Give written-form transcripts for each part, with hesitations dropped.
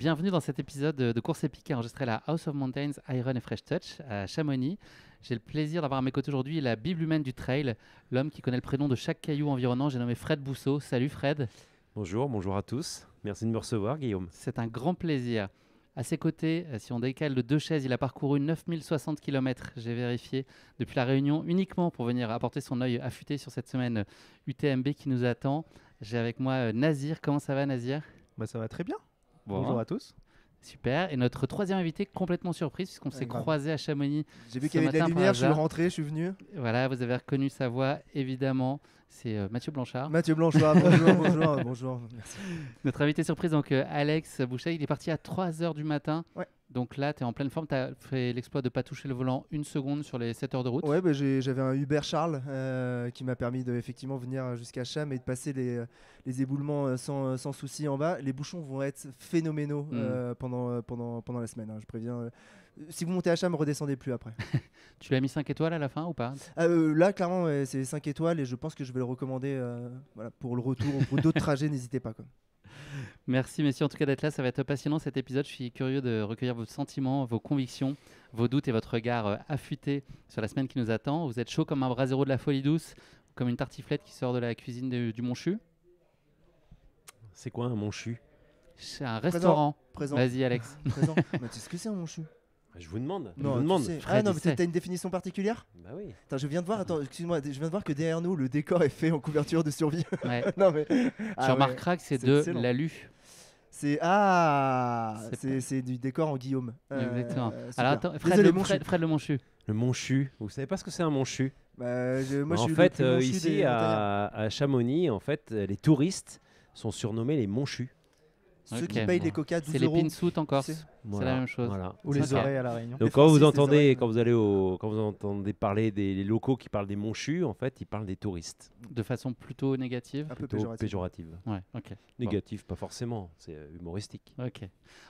Bienvenue dans cet épisode de course épique enregistré à la House of Mountains Iron and Fresh Touch à Chamonix. J'ai le plaisir d'avoir à mes côtés aujourd'hui la Bible humaine du trail, l'homme qui connaît le prénom de chaque caillou environnant. J'ai nommé Fred Bousseau. Salut Fred. Bonjour à tous. Merci de me recevoir, Guillaume. C'est un grand plaisir. À ses côtés, si on décale de 2 chaises, il a parcouru 9060 km, j'ai vérifié, depuis La Réunion, uniquement pour venir apporter son œil affûté sur cette semaine UTMB qui nous attend. J'ai avec moi Nazir. Comment ça va, Nazir ? Ça va très bien. Bon. Bonjour à tous. Super. Et notre troisième invité, complètement surprise, puisqu'on s'est croisé à Chamonix. J'ai vu qu'il y avait de la lumière, je suis rentré, je suis venu. Voilà, vous avez reconnu sa voix, évidemment. C'est Mathieu Blanchard. Mathieu Blanchard, bonjour. Merci. Notre invité surprise, donc Alex Bouchet, il est parti à 3h du matin. Ouais. Donc là, tu es en pleine forme. Tu as fait l'exploit de ne pas toucher le volant une seconde sur les 7 heures de route. Ouais, j'avais un Uber Charles qui m'a permis de effectivement venir jusqu'à Cham et de passer les éboulements sans souci en bas. Les bouchons vont être phénoménaux pendant la semaine. Je préviens. Si vous montez à Cham, redescendez plus après. Tu lui as mis 5 étoiles à la fin ou pas ? Là, clairement, c'est 5 étoiles et je pense que je vais le recommander pour le retour ou pour d'autres trajets. N'hésitez pas. Merci messieurs en tout cas d'être là, ça va être passionnant cet épisode. Je suis curieux de recueillir vos sentiments, vos convictions, vos doutes et votre regard affûté sur la semaine qui nous attend. Vous êtes chaud comme un brasero de la folie douce, comme une tartiflette qui sort de la cuisine du Monchu. C'est quoi un Monchu ? C'est un restaurant. Présent. Vas-y Alex. Présent. Tu sais ce que c'est un Monchu ? Je vous demande. Fred, mais t'as une définition particulière ? Bah oui. Attends, je viens de voir que derrière nous, le décor est fait en couverture de survie. Ouais. Non, mais... Tu remarqueras que c'est de excellent. l'alu. C'est du décor en Guillaume. Exactement. Super. Alors attends, Fred le Monchu. Le Monchu. Vous savez pas ce que c'est un Monchu ? Moi, je En suis fait, le plus monchu ici des montagnards. à Chamonix, en fait, les touristes sont surnommés les Monchus. Ceux Ok. qui payent les coca 12 C'est les euros. pinsoutes en Corse. C'est- C'est la même chose. Voilà. Ou les les oreilles oreilles à la Réunion. Donc quand vous entendez parler des locaux qui parlent des Monchus, en fait, ils parlent des touristes. De façon plutôt négative. Un peu Plutôt péjoratif. péjorative. Ouais, ok. Négatif, pas forcément. C'est humoristique. Ok.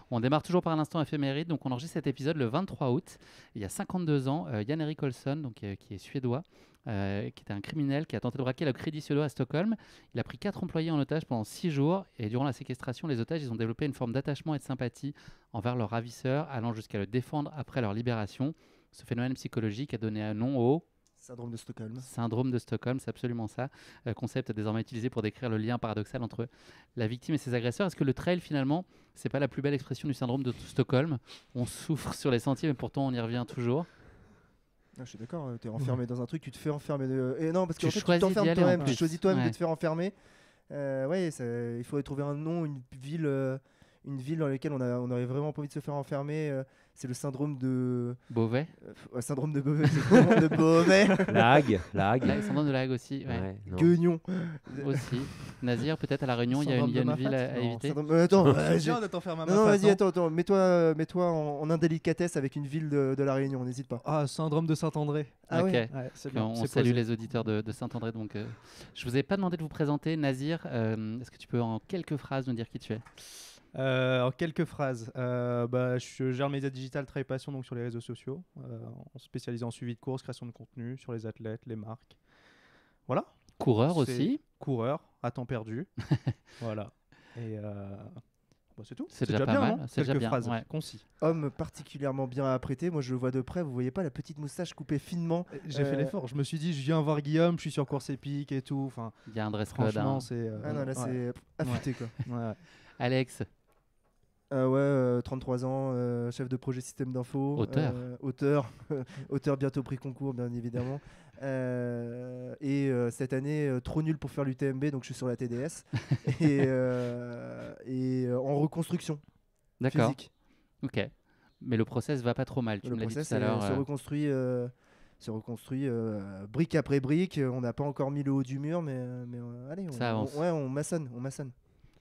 On démarre toujours par un instant éphéméride. Donc, on enregistre cet épisode le 23 août. Il y a 52 ans, Jan-Erik Olsson, donc, qui est suédois, qui était un criminel qui a tenté de braquer le Crédit Suédois à Stockholm. Il a pris 4 employés en otage pendant 6 jours. Et durant la séquestration, les otages ils ont développé une forme d'attachement et de sympathie envers leur ravisseur, allant jusqu'à le défendre après leur libération. Ce phénomène psychologique a donné un nom au Syndrome de Stockholm. syndrome de Stockholm, c'est absolument ça. Concept désormais utilisé pour décrire le lien paradoxal entre la victime et ses agresseurs. Est-ce que le trail, finalement, c'est pas la plus belle expression du syndrome de Stockholm ? On souffre sur les sentiers, mais pourtant on y revient toujours. Je suis d'accord, tu es enfermé dans un truc, tu te fais enfermer. Et non, parce Tu qu'en fait, tu choisis d'y t'enfermes aller en toi-même, plus. tu choisis toi-même Ouais. de te faire enfermer. Il faudrait trouver un nom, une ville dans laquelle on aurait vraiment pas envie de se faire enfermer. C'est le syndrome de... Beauvais, syndrome de Beauvais. de Beauvais. La Hague. syndrome de la Hague aussi. Ouais. Ouais, non. Guignon. Aussi. Nazir, peut-être à La Réunion, il y a Syndrome une de ville Mafate. à éviter. Attends, C'est bien de t'enfermer à non, Mafate, vas-y, attends, mets-toi en indélicatesse avec une ville de La Réunion, n'hésite pas. Ah, syndrome de Saint-André. Ah Ok. ouais. Ouais, c'est Puis bien. on c'est salue posé. les auditeurs de Saint-André. Donc, je vous ai pas demandé de vous présenter, Nazir. Est-ce que tu peux en quelques phrases nous dire qui tu es ? En quelques phrases, je gère le média digital Trail Passion donc sur les réseaux sociaux, en spécialisé en suivi de course, création de contenu sur les athlètes, les marques. Voilà. Coureur C'est aussi. Coureur à temps perdu. Voilà. Et c'est tout. C'est déjà pas bien, mal, non c'est déjà Quelques bien, phrases ouais. concis. Homme particulièrement bien apprêté, moi je le vois de près, vous voyez pas la petite moustache coupée finement. J'ai fait l'effort. Je me suis dit, je viens voir Guillaume, je suis sur course épique et tout. Enfin, Il y a un dress code. franchement, hein. c'est. Ah non, là c'est affûté quoi. Ouais. Alex, 33 ans, chef de projet système d'info. Auteur. Auteur bientôt prix concours bien évidemment. Cette année, trop nul pour faire l'UTMB, donc je suis sur la TDS. et en reconstruction d'accord. physique. Ok. Mais le process va pas trop mal. Tu Le me l'as dit process tout à l'heure. se reconstruit brique après brique. On n'a pas encore mis le haut du mur, mais allez, Ça avance. on maçonne.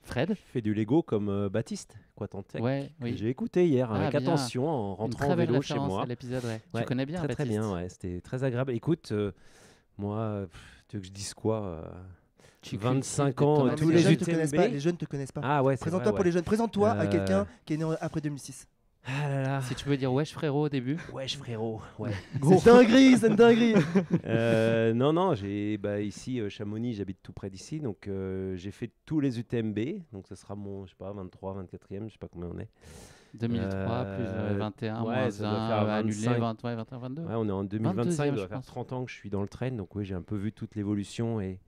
Fred, Fait du Lego comme Baptiste, quoi, Tantec. ouais, oui. J'ai écouté hier avec bien. attention en Une rentrant très en belle vélo chez référence moi. à l'épisode, ouais. Ouais, Tu connais bien, très Baptiste. bien, ouais, c'était très agréable. Écoute, moi, tu veux que je dise quoi Tu 25 cultives ans, des Non, tonnes tous mais de les jeunes musique. te connaissent UTMB. pas. Les jeunes te connaissent pas. Ah ouais, c'est Présente-toi vrai, pour les jeunes. Présente-toi à Euh, quelqu'un qui est né après 2006. Ah là là. Si tu veux dire wesh frérot au début. Wesh frérot. Ouais. C'est une dinguerie. Non, ici Chamonix, j'habite tout près d'ici, donc j'ai fait tous les UTMB, donc ça sera mon, je sais pas, 23, 24e, je sais pas combien on est. 2003 plus 21 ouais, moins ça doit 1, faire annulé 25. 20, ouais, 21, 22. Ouais, on est en 2025, 22e, il doit je faire pense. 30 ans que je suis dans le train, donc oui, j'ai un peu vu toute l'évolution et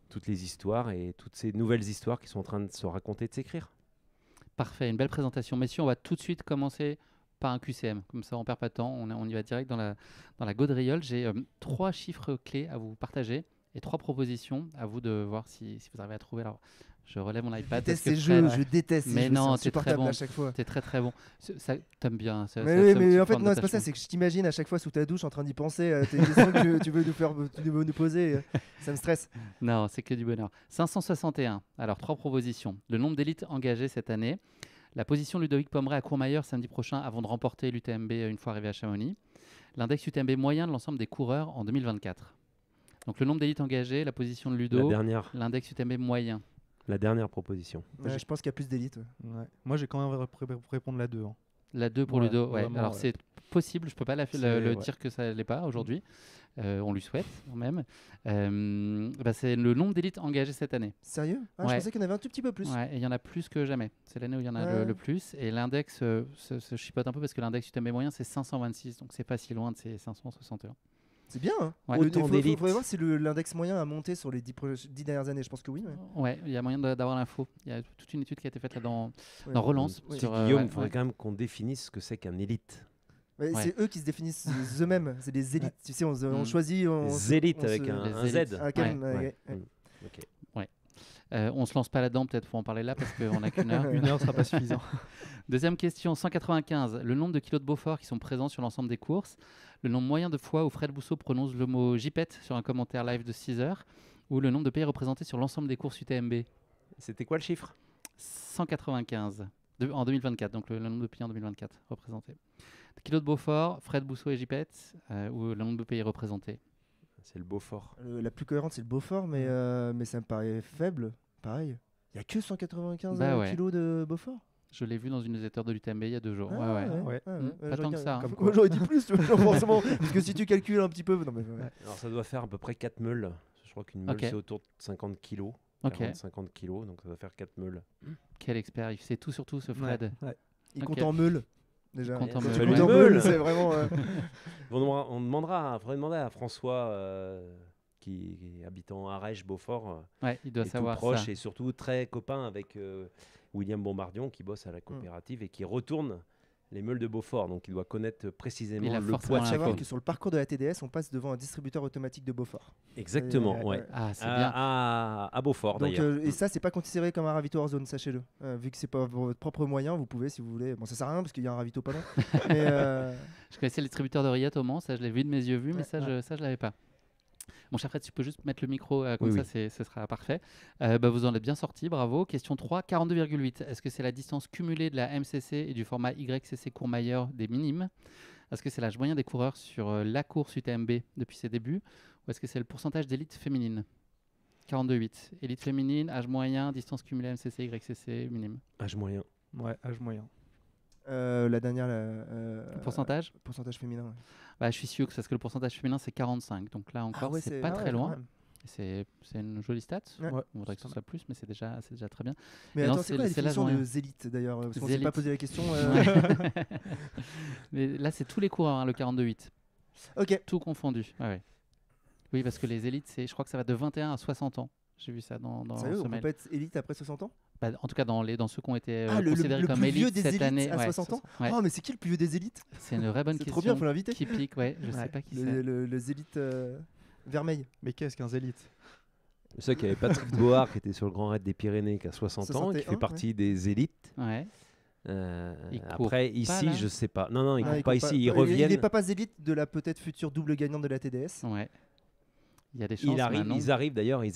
toutes les histoires et toutes ces nouvelles histoires qui sont en train de se raconter, de s'écrire. Parfait, une belle présentation. Messieurs, on va tout de suite commencer par un QCM. Comme ça, on perd pas de temps. On y va direct dans la gaudriole. J'ai 3 chiffres clés à vous partager et 3 propositions. À vous de voir si vous arrivez à trouver. Alors, je relève mon Je iPad. déteste parce ces que jeux, Fred, je déteste ces Mais jeux, non, c'est t'es très insupportable bon. à chaque fois. T'es très très bon. T'aimes bien. Mais en fait, non, c'est pas ça, c'est que je t'imagine à chaque fois sous ta douche en train d'y penser à tes questions que tu veux nous poser. Ça me stresse. Non, c'est que du bonheur. 561. Alors, 3 propositions. Le nombre d'élites engagées cette année. La position de Ludovic Pomeray à Courmayeur samedi prochain avant de remporter l'UTMB une fois arrivé à Chamonix. L'index UTMB moyen de l'ensemble des coureurs en 2024. Donc, le nombre d'élites engagées, la position de Ludo, l'index UTMB moyen. La dernière proposition. Ouais, je pense qu'il y a plus d'élites. Ouais. Moi, j'ai quand même répondre la 2. Hein. La 2 pour Ludo, ouais. Vraiment, Alors, ouais. c'est possible, je peux pas C'est- dire que ça l'est pas aujourd'hui. On lui souhaite quand même. C'est le nombre d'élites engagées cette année. Sérieux? Je Ouais. pensais qu'il y en avait un tout petit peu plus. Ouais, et il y en a plus que jamais. C'est l'année où il y en a Ouais. le plus. Et l'index se chipote un peu parce que l'index UTMB moyen, c'est 526. Donc, c'est pas si loin de ces 561. C'est bien. Hein. Ouais. Autant d'élites. Faudrait voir si l'index moyen a monté sur les 10 dernières années. Je pense que oui. Ouais. Ouais, il y a moyen d'avoir l'info. Il y a toute une étude qui a été faite là dans Ouais. Relance. Oui. sur, Guillaume, ouais, il faudrait ouais. quand même qu'on définisse ce que c'est qu'un élite. Ouais, Ouais. C'est eux qui se définissent eux-mêmes. C'est des élites. Tu sais, on choisit. Zélite on avec se- un Les Z. élites. Ah, quand même, Ouais. ouais. Ok. On se lance pas là-dedans, peut-être faut en parler là parce qu'on a qu'une heure. 1 heure sera pas suffisant. Deuxième question, 195. Le nombre de kilos de Beaufort qui sont présents sur l'ensemble des courses. Le nombre moyen de fois où Fred Bousseau prononce le mot JPET sur un commentaire live de 6 heures. Ou le nombre de pays représentés sur l'ensemble des courses UTMB. C'était quoi le chiffre? 195 en 2024, donc le nombre de pays en 2024 représentés. Kilos de Beaufort, Fred Bousseau et JPET, ou le nombre de pays représentés. C'est le Beaufort. La plus cohérente, c'est le Beaufort, mais ça me paraît faible. Pareil. Il n'y a que 195 Bah ouais. kilos de Beaufort. Je l'ai vu dans une newsletter de l'UTMB il y a 2 jours. Ah, ouais. Ouais. Pas tant que ça, hein. Comme Comme j'aurais dit plus, tu vois, forcément. Parce que si tu calcules un petit peu. Non, mais, ouais. Alors ça doit faire à peu près 4 meules. Je crois qu'une meule Ok. c'est autour de 50 kilos. Ok. 40-50 kilos, donc ça doit faire 4 meules. Quel expert, il sait tout sur tout ce Fred. Ouais. Il Ok. compte en meule. Déjà. compte en Quand meule. tu Ouais. comptes en Meule. meule, c'est vraiment. On demandera, faudrait demander à François qui est habitant à Arèche, Beaufort, Ouais, il doit est tout savoir proche ça. et surtout très copain avec William Bombardion qui bosse à la coopérative et qui retourne les meules de Beaufort. Donc il doit connaître précisément Il a le forcément poids de Il faut chaque savoir une. que sur le parcours de la TDS, on passe devant un distributeur automatique de Beaufort. Exactement, Ouais, ouais. ouais. Ah, c'est bien. À Beaufort Donc, d'ailleurs. et ça, c'est pas considéré comme un ravito hors zone, sachez-le. Vu que c'est pas votre propre moyen, vous pouvez, si vous voulez. Bon, ça sert à rien parce qu'il y a un ravito pas loin. Mais Je connaissais le distributeur de rillettes au Mans, ça je l'ai vu de mes yeux vus, mais Ouais, ça je l'avais pas. Mon cher Fred, tu peux juste mettre le micro comme Oui, ça, ce sera parfait. Vous en êtes bien sorti, bravo. Question 3, 42,8. Est-ce que c'est la distance cumulée de la MCC et du format YCC Courmayeur des minimes? Est-ce que c'est l'âge moyen des coureurs sur la course UTMB depuis ses débuts? Ou est-ce que c'est le pourcentage d'élite féminine? 42,8. Élite féminine, âge moyen, distance cumulée MCC, YCC, minime. Âge moyen. Ouais, âge moyen. la dernière, Pourcentage pourcentage féminin. Ouais. Bah, je suis sûr que parce que le pourcentage féminin c'est 45. Donc là encore, ouais, c'est pas très ouais, loin. quand même. C'est une jolie stat. Ouais. On voudrait que ce soit plus, mais c'est déjà très bien. Mais Et non, attends, c'est quoi la c'est l'âge définition de moyen. zélite d'ailleurs? Parce qu'on s'est Zélite. pas posé la question. Ouais. Mais là, c'est tous les coureurs, hein, le 42,8. Ok. Tout confondu. Ouais. Oui, parce que les élites, je crois que ça va de 21 à 60 ans. J'ai vu ça dans Sérieux, ce on peut mail. pas être élite après 60 ans? Bah, en tout cas, dans ceux qui ont été Le considérés comme plus vieux élites des cette élites année. à ouais, 60 ans? ouais. Oh, mais c'est qui le plus vieux des élites? C'est une vraie bonne C'est question. trop bien, faut l'inviter. Qui pique, ouais. Je sais pas qui c'est. Le zélite vermeil. Mais qu'est-ce qu'un zélite? Je sais qu'il y avait Patrick Board qui était sur le Grand Raid des Pyrénées qui a 60 ans, qui 61, fait partie des élites. Ouais. Il court Après, pas, ici, là je sais pas. Non, ils Ah, courent il pas court ici. Ils Il reviennent. est papa zélite de la peut-être future double gagnante de la TDS. Ouais. Il y a des chances. Manon. Ils arrivent d'ailleurs. Ils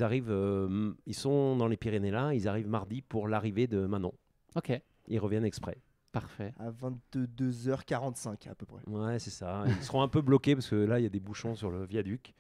sont dans les Pyrénées là. Ils arrivent mardi pour l'arrivée de Manon. Ok. Ils reviennent exprès. Parfait. à 22h45 à peu près. Ouais, c'est ça. Ils seront un peu bloqués parce que là, il y a des bouchons sur le viaduc.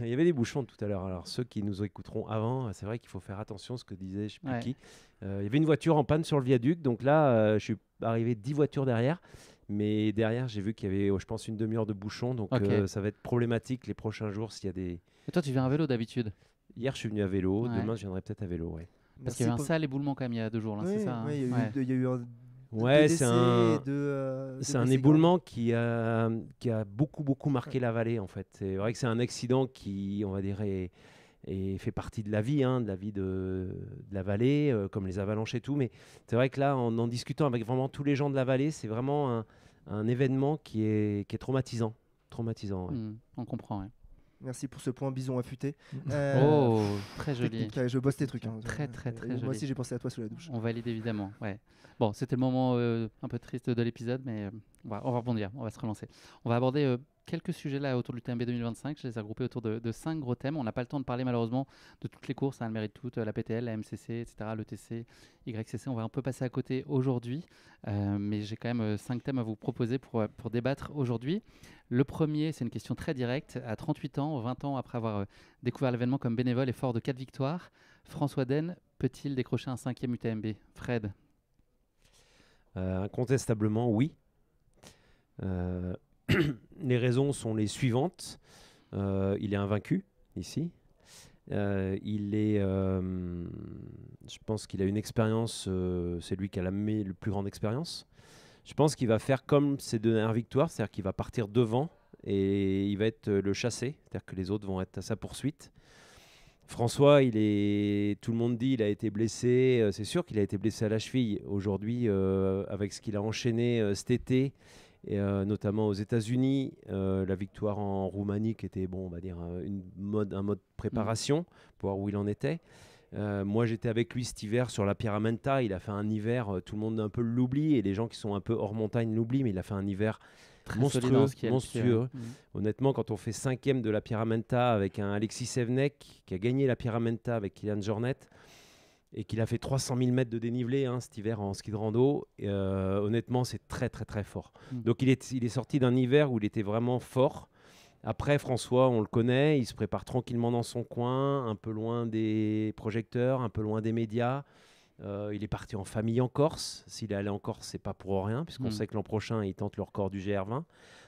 Il y avait des bouchons tout à l'heure. Alors, ceux qui nous écouteront avant, c'est vrai qu'il faut faire attention à ce que disait je sais plus Ouais. qui. Il y avait une voiture en panne sur le viaduc. Donc là, je suis arrivé 10 voitures derrière. Mais derrière, j'ai vu qu'il y avait, je pense, une demi-heure de bouchons. Donc Ok. ça va être problématique les prochains jours s'il y a des. Et toi, tu viens à vélo d'habitude? Hier, je suis venu à vélo. Ouais. Demain, je viendrai peut-être à vélo. Ouais, Parce qu'il y a eu un sale éboulement quand même il y a 2 jours, là, Oui, c'est ça, hein? oui, il y a eu, Ouais. il y a eu deux ouais décès, c'est un blessés éboulement qui a beaucoup marqué la vallée, en fait. C'est vrai que c'est un accident qui, on va dire, fait partie de la vie, de la vallée, comme les avalanches et tout. Mais c'est vrai que là, en discutant avec vraiment tous les gens de la vallée, c'est vraiment un événement qui est traumatisant. Ouais. On comprend, ouais. Merci pour ce point bison affûté. Oh, très joli. Technique, je bosse tes trucs. Hein. Très, très, très Moi joli. aussi, j'ai pensé à toi sous la douche. On valide évidemment, ouais. Bon, c'était le moment un peu triste de l'épisode, mais on va rebondir, on va se relancer. On va aborder quelques sujets là autour du TMB 2025. Je les ai regroupés autour de 5 gros thèmes. On n'a pas le temps de parler malheureusement de toutes les courses, hein, elles méritent toutes, la PTL, la MCC, etc., l'ETC, YCC. On va un peu passer à côté aujourd'hui, mais j'ai quand même 5 thèmes à vous proposer pour débattre aujourd'hui. Le premier, c'est une question très directe. À 38 ans, 20 ans après avoir découvert l'événement comme bénévole et fort de 4 victoires, François Den peut-il décrocher un 5e UTMB? Fred? Incontestablement, oui. Les raisons sont les suivantes. Il est invaincu ici. Je pense qu'il a une expérience, c'est lui qui a la plus grande expérience. Je pense qu'il va faire comme ses 2 dernières victoires, c'est-à-dire qu'il va partir devant et il va être le chassé, c'est-à-dire que les autres vont être à sa poursuite. François, tout le monde dit il a été blessé. C'est sûr qu'il a été blessé à la cheville. Aujourd'hui, avec ce qu'il a enchaîné cet été, et, notamment aux États-Unis, la victoire en Roumanie qui était, bon, on va dire, un mode préparation pour voir où il en était. Moi, j'étais avec lui cet hiver sur la Pyramenta. Il a fait un hiver, tout le monde un peu l'oublie, et les gens qui sont un peu hors montagne l'oublient, mais il a fait un hiver Très solide dans ce qu'il a monstrueux. fait, ouais. Honnêtement, quand on fait 5e de la Pyramenta avec un Alexis Sevenek qui a gagné la Pyramenta avec Kylian Jornet et qu'il a fait 300 000 mètres de dénivelé cet hiver en ski de rando, honnêtement, c'est très très très fort. Donc il est sorti d'un hiver où il était vraiment fort. Après, François, on le connaît, il se prépare tranquillement dans son coin, un peu loin des projecteurs, un peu loin des médias. Il est parti en famille en Corse. S'il est allé en Corse, c'est pas pour rien, puisqu'on sait que l'an prochain, il tente le record du GR20.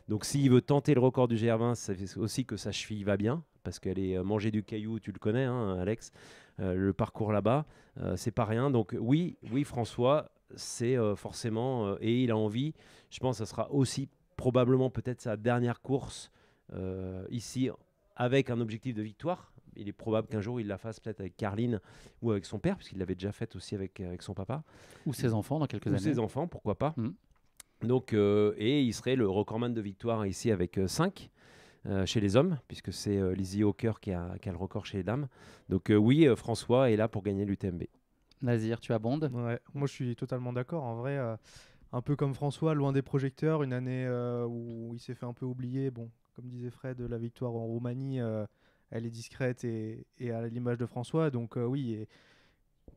Donc s'il veut tenter le record du GR20, c'est aussi que sa cheville va bien, parce qu'elle est manger du caillou, tu le connais, hein, Alex. Le parcours là-bas, c'est pas rien. Donc oui, François, c'est forcément, et il a envie. Je pense que ça sera aussi probablement peut-être sa dernière course ici, avec un objectif de victoire. Il est probable qu'un jour il la fasse peut-être avec Carline ou avec son père, puisqu'il l'avait déjà faite aussi avec son papa. Ou ses enfants dans quelques années. Ou ses enfants, pourquoi pas. Mm. Donc, et il serait le recordman de victoire ici avec 5 chez les hommes, puisque c'est Lizzie Hawker qui a le record chez les dames. Donc oui, François est là pour gagner l'UTMB. Nazir, tu abondes? Ouais, moi je suis totalement d'accord. En vrai, un peu comme François, loin des projecteurs, une année où il s'est fait un peu oublier. Bon, comme disait Fred, la victoire en Roumanie, elle est discrète et à l'image de François. Donc oui, et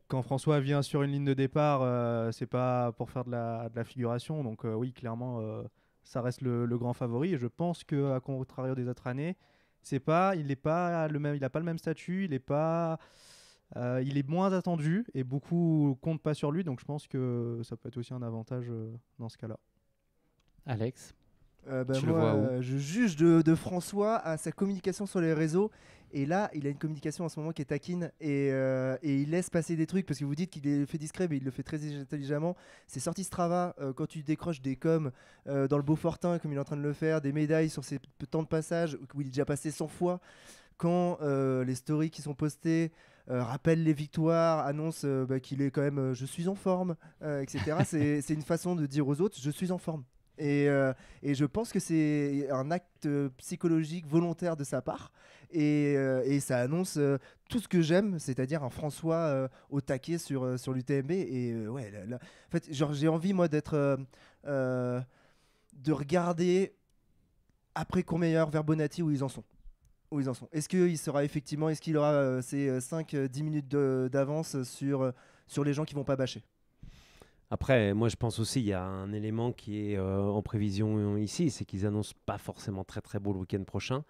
quand François vient sur une ligne de départ, c'est pas pour faire de la figuration. Donc oui, clairement, ça reste le grand favori. Et je pense qu'à contrario des autres années, il n'a pas le même statut, il est moins attendu et beaucoup comptent pas sur lui. Donc je pense que ça peut être aussi un avantage dans ce cas-là. Alex? Tu le vois où? je juge de François à sa communication sur les réseaux. Et là, il a une communication en ce moment qui est taquine et il laisse passer des trucs parce que vous dites qu'il est fait discret, mais il le fait très intelligemment. C'est sorti Strava quand tu décroches des coms dans le Beaufortin, comme il est en train de le faire, des médailles sur ses temps de passage où il est déjà passé 100 fois. Quand les stories qui sont postées rappellent les victoires, annoncent qu'il est quand même je suis en forme, etc. C'est une façon de dire aux autres je suis en forme. Et je pense que c'est un acte psychologique volontaire de sa part et ça annonce tout ce que j'aime, c'est-à-dire un François au taquet sur l'UTMB et ouais, en fait, genre, j'ai envie moi d'être de regarder après Courmayeur vers Bonatti où ils en sont. Est-ce qu'il aura ces 5-10 minutes d'avance sur les gens qui vont pas bâcher? Après, moi je pense aussi il y a un élément qui est en prévision ici, c'est qu'ils annoncent pas forcément très très beau le week-end prochain.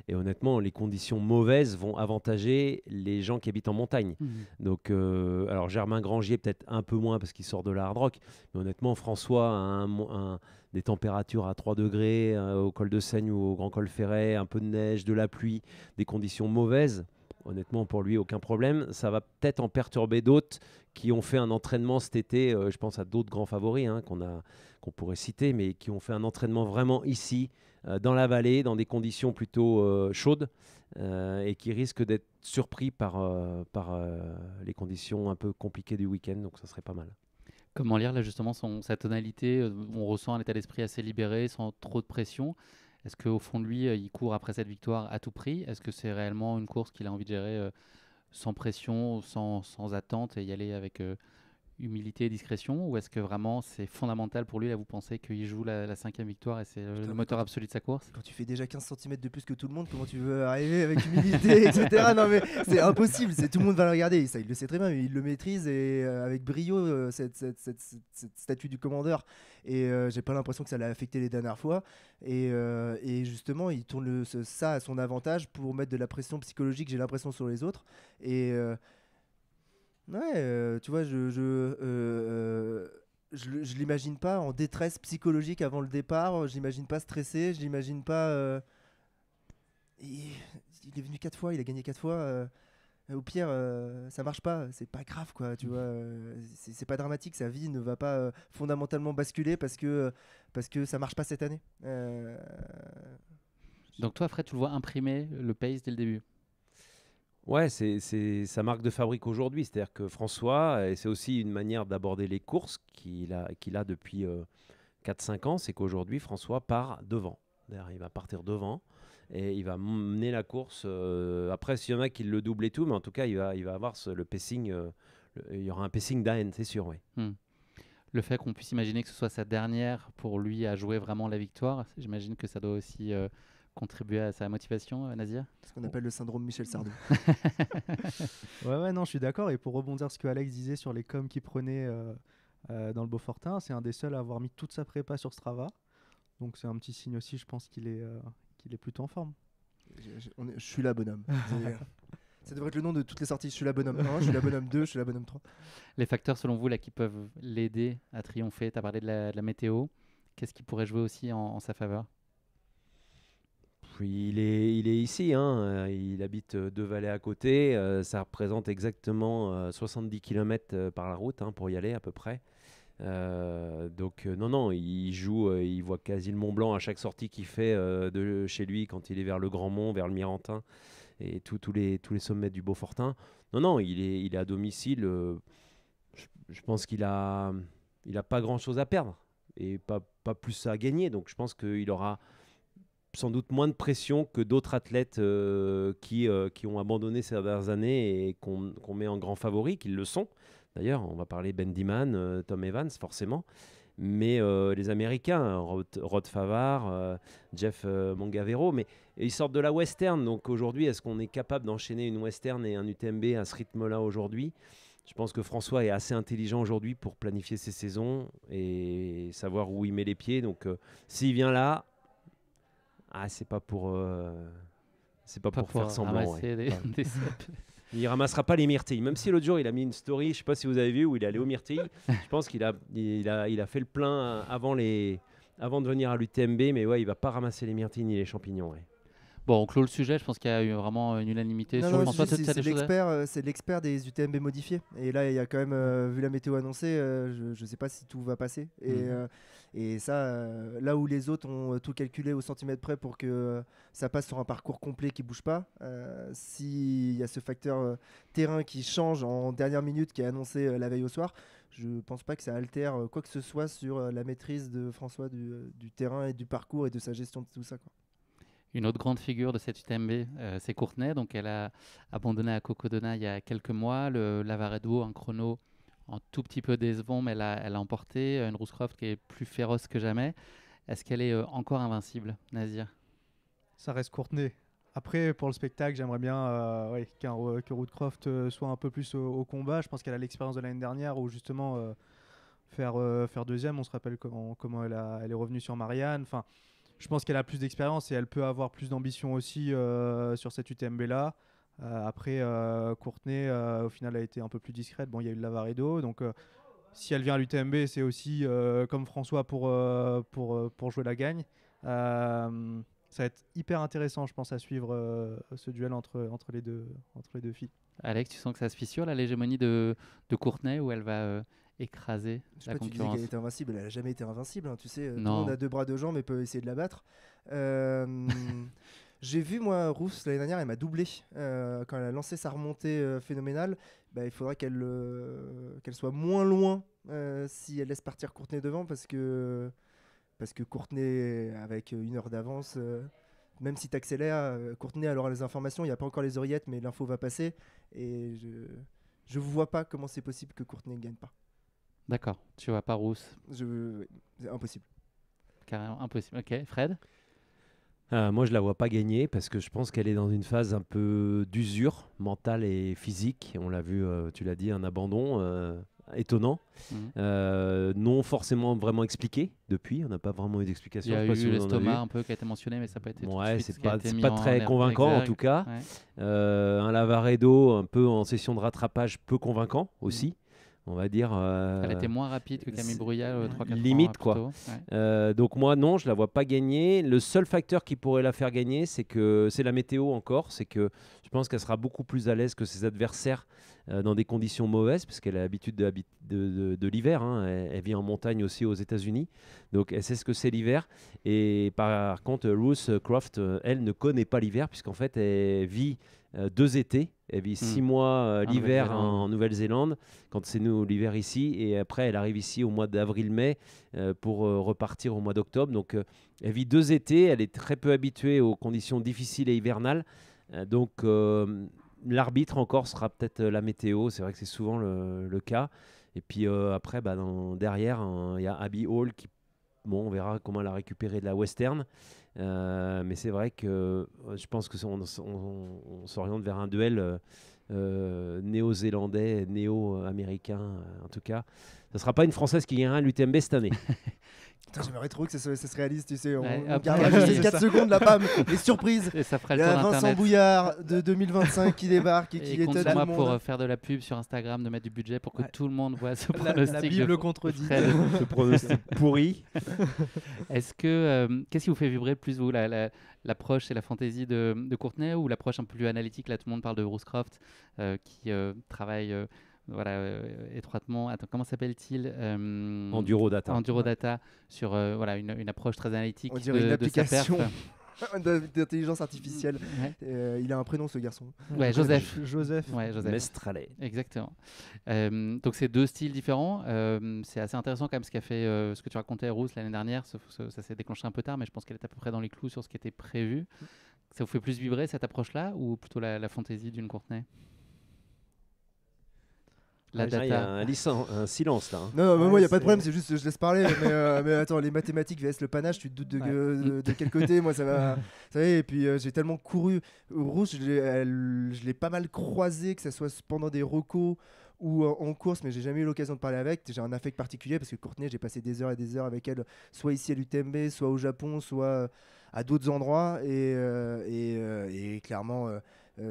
Et honnêtement, les conditions mauvaises vont avantager les gens qui habitent en montagne. Donc, alors Germain Grangier peut-être un peu moins parce qu'il sort de la hard rock, mais honnêtement, François a des températures à 3 degrés au col de Seigne ou au Grand Col Ferret, un peu de neige, de la pluie, des conditions mauvaises. Honnêtement, pour lui, aucun problème. Ça va peut-être en perturber d'autres qui ont fait un entraînement cet été. Je pense à d'autres grands favoris qu'on pourrait citer, mais qui ont fait un entraînement vraiment ici, dans la vallée, dans des conditions plutôt chaudes, et qui risquent d'être surpris par les conditions un peu compliquées du week-end. Donc, ça serait pas mal. Comment lire là justement sa tonalité? On ressent un état d'esprit assez libéré, sans trop de pression. Est-ce qu'au fond de lui, il court après cette victoire à tout prix? Est-ce que c'est réellement une course qu'il a envie de gérer sans pression, sans attente et y aller avec humilité et discrétion? Ou est-ce que vraiment c'est fondamental pour lui? Là, vous pensez qu'il joue la 5e victoire et c'est le moteur absolu de sa course? Quand tu fais déjà 15 cm de plus que tout le monde, comment tu veux arriver avec humilité, etc. Non mais c'est impossible, tout le monde va le regarder, ça il le sait très bien, il le maîtrise et avec brio cette statue du commandeur. Et j'ai pas l'impression que ça l'a affecté les dernières fois. Et justement, il tourne ça à son avantage pour mettre de la pression psychologique, j'ai l'impression, sur les autres. Et ouais, tu vois, je l'imagine pas en détresse psychologique avant le départ, je l'imagine pas stressé, je l'imagine pas. Il est venu 4 fois, il a gagné 4 fois. Au pire, ça marche pas, c'est pas grave, quoi, tu vois. C'est pas dramatique, sa vie ne va pas fondamentalement basculer parce que ça marche pas cette année. Donc toi, Fred, tu le vois imprimer le pace dès le début? Ouais, c'est sa marque de fabrique aujourd'hui. C'est-à-dire que François, et c'est aussi une manière d'aborder les courses qu'il a depuis 4-5 ans, c'est qu'aujourd'hui, François part devant. D'ailleurs, il va partir devant et il va mener la course. Après, s'il y en a qui le doublent et tout, mais en tout cas, il va avoir le pacing. Il y aura un pacing d'AN, c'est sûr, oui. Le fait qu'on puisse imaginer que ce soit sa dernière pour lui à jouer vraiment la victoire, j'imagine que ça doit aussi contribuer à sa motivation, Nazir? Ce qu'on appelle le syndrome Michel Sardou. Ouais, non, je suis d'accord. Et pour rebondir sur ce que Alex disait sur les coms qu'il prenait dans le Beaufortin, c'est un des seuls à avoir mis toute sa prépa sur Strava. Donc c'est un petit signe aussi, je pense qu'il est plutôt en forme. Je suis là, bonhomme. Ça devrait être le nom de toutes les sorties. Je suis la bonhomme 1, je suis la bonhomme 2, je suis la bonhomme 3. Les facteurs, selon vous, là, qui peuvent l'aider à triompher, tu as parlé de la météo. Qu'est-ce qui pourrait jouer aussi en sa faveur? Il est ici, hein. Il habite 2 vallées à côté. Ça représente exactement 70 km par la route, hein, pour y aller à peu près. Donc non, il joue, il voit quasi le Mont Blanc à chaque sortie qu'il fait de chez lui quand il est vers le Grand Mont, vers le Mirantin et tous les sommets du Beaufortin. Non, il est à domicile. Je pense qu'il a pas grand-chose à perdre et pas plus à gagner. Donc je pense qu'il aura sans doute moins de pression que d'autres athlètes qui ont abandonné ces dernières années et qu'on met en grand favori, qu'ils le sont. D'ailleurs, on va parler Ben Diman, Tom Evans, forcément. Mais les Américains, Rod Favart, Jeff Mongavero, mais ils sortent de la Western. Donc aujourd'hui, est-ce qu'on est capable d'enchaîner une Western et un UTMB à ce rythme-là aujourd'hui? Je pense que François est assez intelligent aujourd'hui pour planifier ses saisons et savoir où il met les pieds. Donc s'il vient là, c'est pas pour faire semblant. Ouais. Des cèpes. Il ramassera pas les myrtilles. Même si l'autre jour il a mis une story, je sais pas si vous avez vu, où il est allé aux myrtilles. Je pense qu'il a fait le plein avant de venir à l'UTMB, mais ouais, il va pas ramasser les myrtilles ni les champignons. Ouais. Bon, on clôt le sujet. Je pense qu'il y a eu vraiment une unanimité sur François. C'est l'expert des UTMB modifiés. Et là, il y a quand même, vu la météo annoncée, je ne sais pas si tout va passer. Et ça, là où les autres ont tout calculé au centimètre près pour que ça passe sur un parcours complet qui ne bouge pas, s'il y a ce facteur terrain qui change en dernière minute qui est annoncé la veille au soir, je ne pense pas que ça altère quoi que ce soit sur la maîtrise de François du terrain et du parcours et de sa gestion de tout ça, quoi. Une autre grande figure de cette UTMB, c'est Courtenay. Donc, elle a abandonné à Cocodona il y a quelques mois. Le Lavaredo, un chrono un tout petit peu décevant, mais elle a emporté. Une Roussecroft qui est plus féroce que jamais. Est-ce qu'elle est encore invincible, Nazir? Ça reste Courtenay. Après, pour le spectacle, j'aimerais bien que Roussecroft soit un peu plus au combat. Je pense qu'elle a l'expérience de l'année dernière où justement faire deuxième. On se rappelle comment elle est revenue sur Marianne. Enfin, je pense qu'elle a plus d'expérience et elle peut avoir plus d'ambition aussi sur cette UTMB-là. Après, Courtenay, au final, a été un peu plus discrète. Bon, il y a eu le Lavaredo. Donc, si elle vient à l'UTMB, c'est aussi comme François pour jouer la gagne. Ça va être hyper intéressant, je pense, à suivre ce duel entre les deux filles. Alex, tu sens que ça se fissure, là, l'hégémonie de Courtenay, où elle va écraser Je sais la pas, tu disais concurrence? qu'elle était invincible, elle a jamais été invincible, hein, tu sais. Tout le Non. monde a 2 bras, 2 jambes et peut essayer de la battre. J'ai vu, moi, Rousse l'année dernière, elle m'a doublé. Quand elle a lancé sa remontée phénoménale, il faudra qu'elle soit moins loin si elle laisse partir Courtenay devant, parce que Courtenay, avec 1 heure d'avance, même si tu accélères, Courtenay elle aura les informations, il n'y a pas encore les oreillettes, mais l'info va passer. Et je ne vois pas comment c'est possible que Courtenay ne gagne pas. D'accord, tu vois pas Rousse, Oui, c'est impossible. carrément impossible. Ok, Fred? Moi, je la vois pas gagner parce que je pense qu'elle est dans une phase un peu d'usure mentale et physique. On l'a vu, tu l'as dit, un abandon étonnant, non forcément vraiment expliqué depuis. On n'a pas vraiment eu d'explication. Il y a Je sais pas si eu vous en avez l'estomac vu. un peu qui a été mentionné, mais ça n'a pas été tout de Ouais, suite c'est ce qui a pas, été c'est mis pas en très er- convaincant en exergue. tout cas. Ouais. Un Lavaredo un peu en session de rattrapage peu convaincant aussi, on va dire. Elle était moins rapide que Camille c'est- Bruyal 3-4 ans limite, plus quoi. tôt. Ouais. Donc moi non, je la vois pas gagner. Le seul facteur qui pourrait la faire gagner, c'est la météo encore. C'est que je pense qu'elle sera beaucoup plus à l'aise que ses adversaires dans des conditions mauvaises, parce qu'elle a l'habitude de l'hiver. Hein. Elle vit en montagne aussi aux États-Unis, donc elle sait ce que c'est l'hiver. Et par contre, Ruth Croft, elle ne connaît pas l'hiver, puisqu'en fait, elle vit 2 étés. Elle vit 6 mois l'hiver en Nouvelle-Zélande, quand c'est nous l'hiver ici, et après elle arrive ici au mois d'avril-mai pour repartir au mois d'octobre. Donc elle vit 2 étés, elle est très peu habituée aux conditions difficiles et hivernales. Donc l'arbitre encore sera peut-être la météo, c'est vrai que c'est souvent le cas. Et puis après, derrière, il y a Abby Hall qui, on verra comment elle a récupéré de la western. Mais c'est vrai que je pense que on s'oriente vers un duel néo-zélandais, néo-américain en tout cas. Ce ne sera pas une Française qui gagnera l'UTMB cette année. Putain, j'aimerais trop que ça se réalise, tu sais. On hop, gardera ouais, juste c'est 4 ça. secondes, la bam, les surprises. Et ça fera Il le y tour a Vincent d'Internet. Bouillard de 2025 qui débarque et qui Et compte étonne sur tout moi le pour monde. faire de la pub sur Instagram, de mettre du budget pour que Ouais. tout le monde voit ce La pronostic. Bible de contredit. Fred. Ce pronostic pourri. Qu'est-ce qui vous fait vibrer le plus, vous, l'approche et la fantaisie de Courtenay, ou l'approche un peu plus analytique? Là, tout le monde parle de Bruce Croft, qui travaille étroitement. Attends, comment s'appelle-t-il? Enduro Data. Enduro Data, sur une approche très analytique On dirait une de sa perf. application d'intelligence artificielle. Ouais. Il a un prénom, ce garçon. Ouais, Joseph. Joseph. Ouais, Joseph. Mestrale. Exactement. Donc c'est 2 styles différents. C'est assez intéressant quand même ce qu'a fait, ce que tu racontais, Rousse, l'année dernière. Ça s'est déclenché un peu tard, mais je pense qu'elle est à peu près dans les clous sur ce qui était prévu. Ça vous fait plus vibrer cette approche-là, ou plutôt la fantaisie d'une Courtenay? La Il y a data. un silence là. Hein. Non, mais Ouais, moi, il n'y a pas de c'est- problème, c'est juste je laisse parler. Mais attends, les mathématiques vs le panache, tu te doutes de quel côté? Moi, ça va. Ça y est, et puis j'ai tellement couru. Rouge, je l'ai pas mal croisé, que ce soit pendant des recos ou en course, mais j'ai jamais eu l'occasion de parler avec. J'ai un affect particulier parce que Courtenay, j'ai passé des heures et des heures avec elle, soit ici à l'UTMB, soit au Japon, soit à d'autres endroits. Et clairement.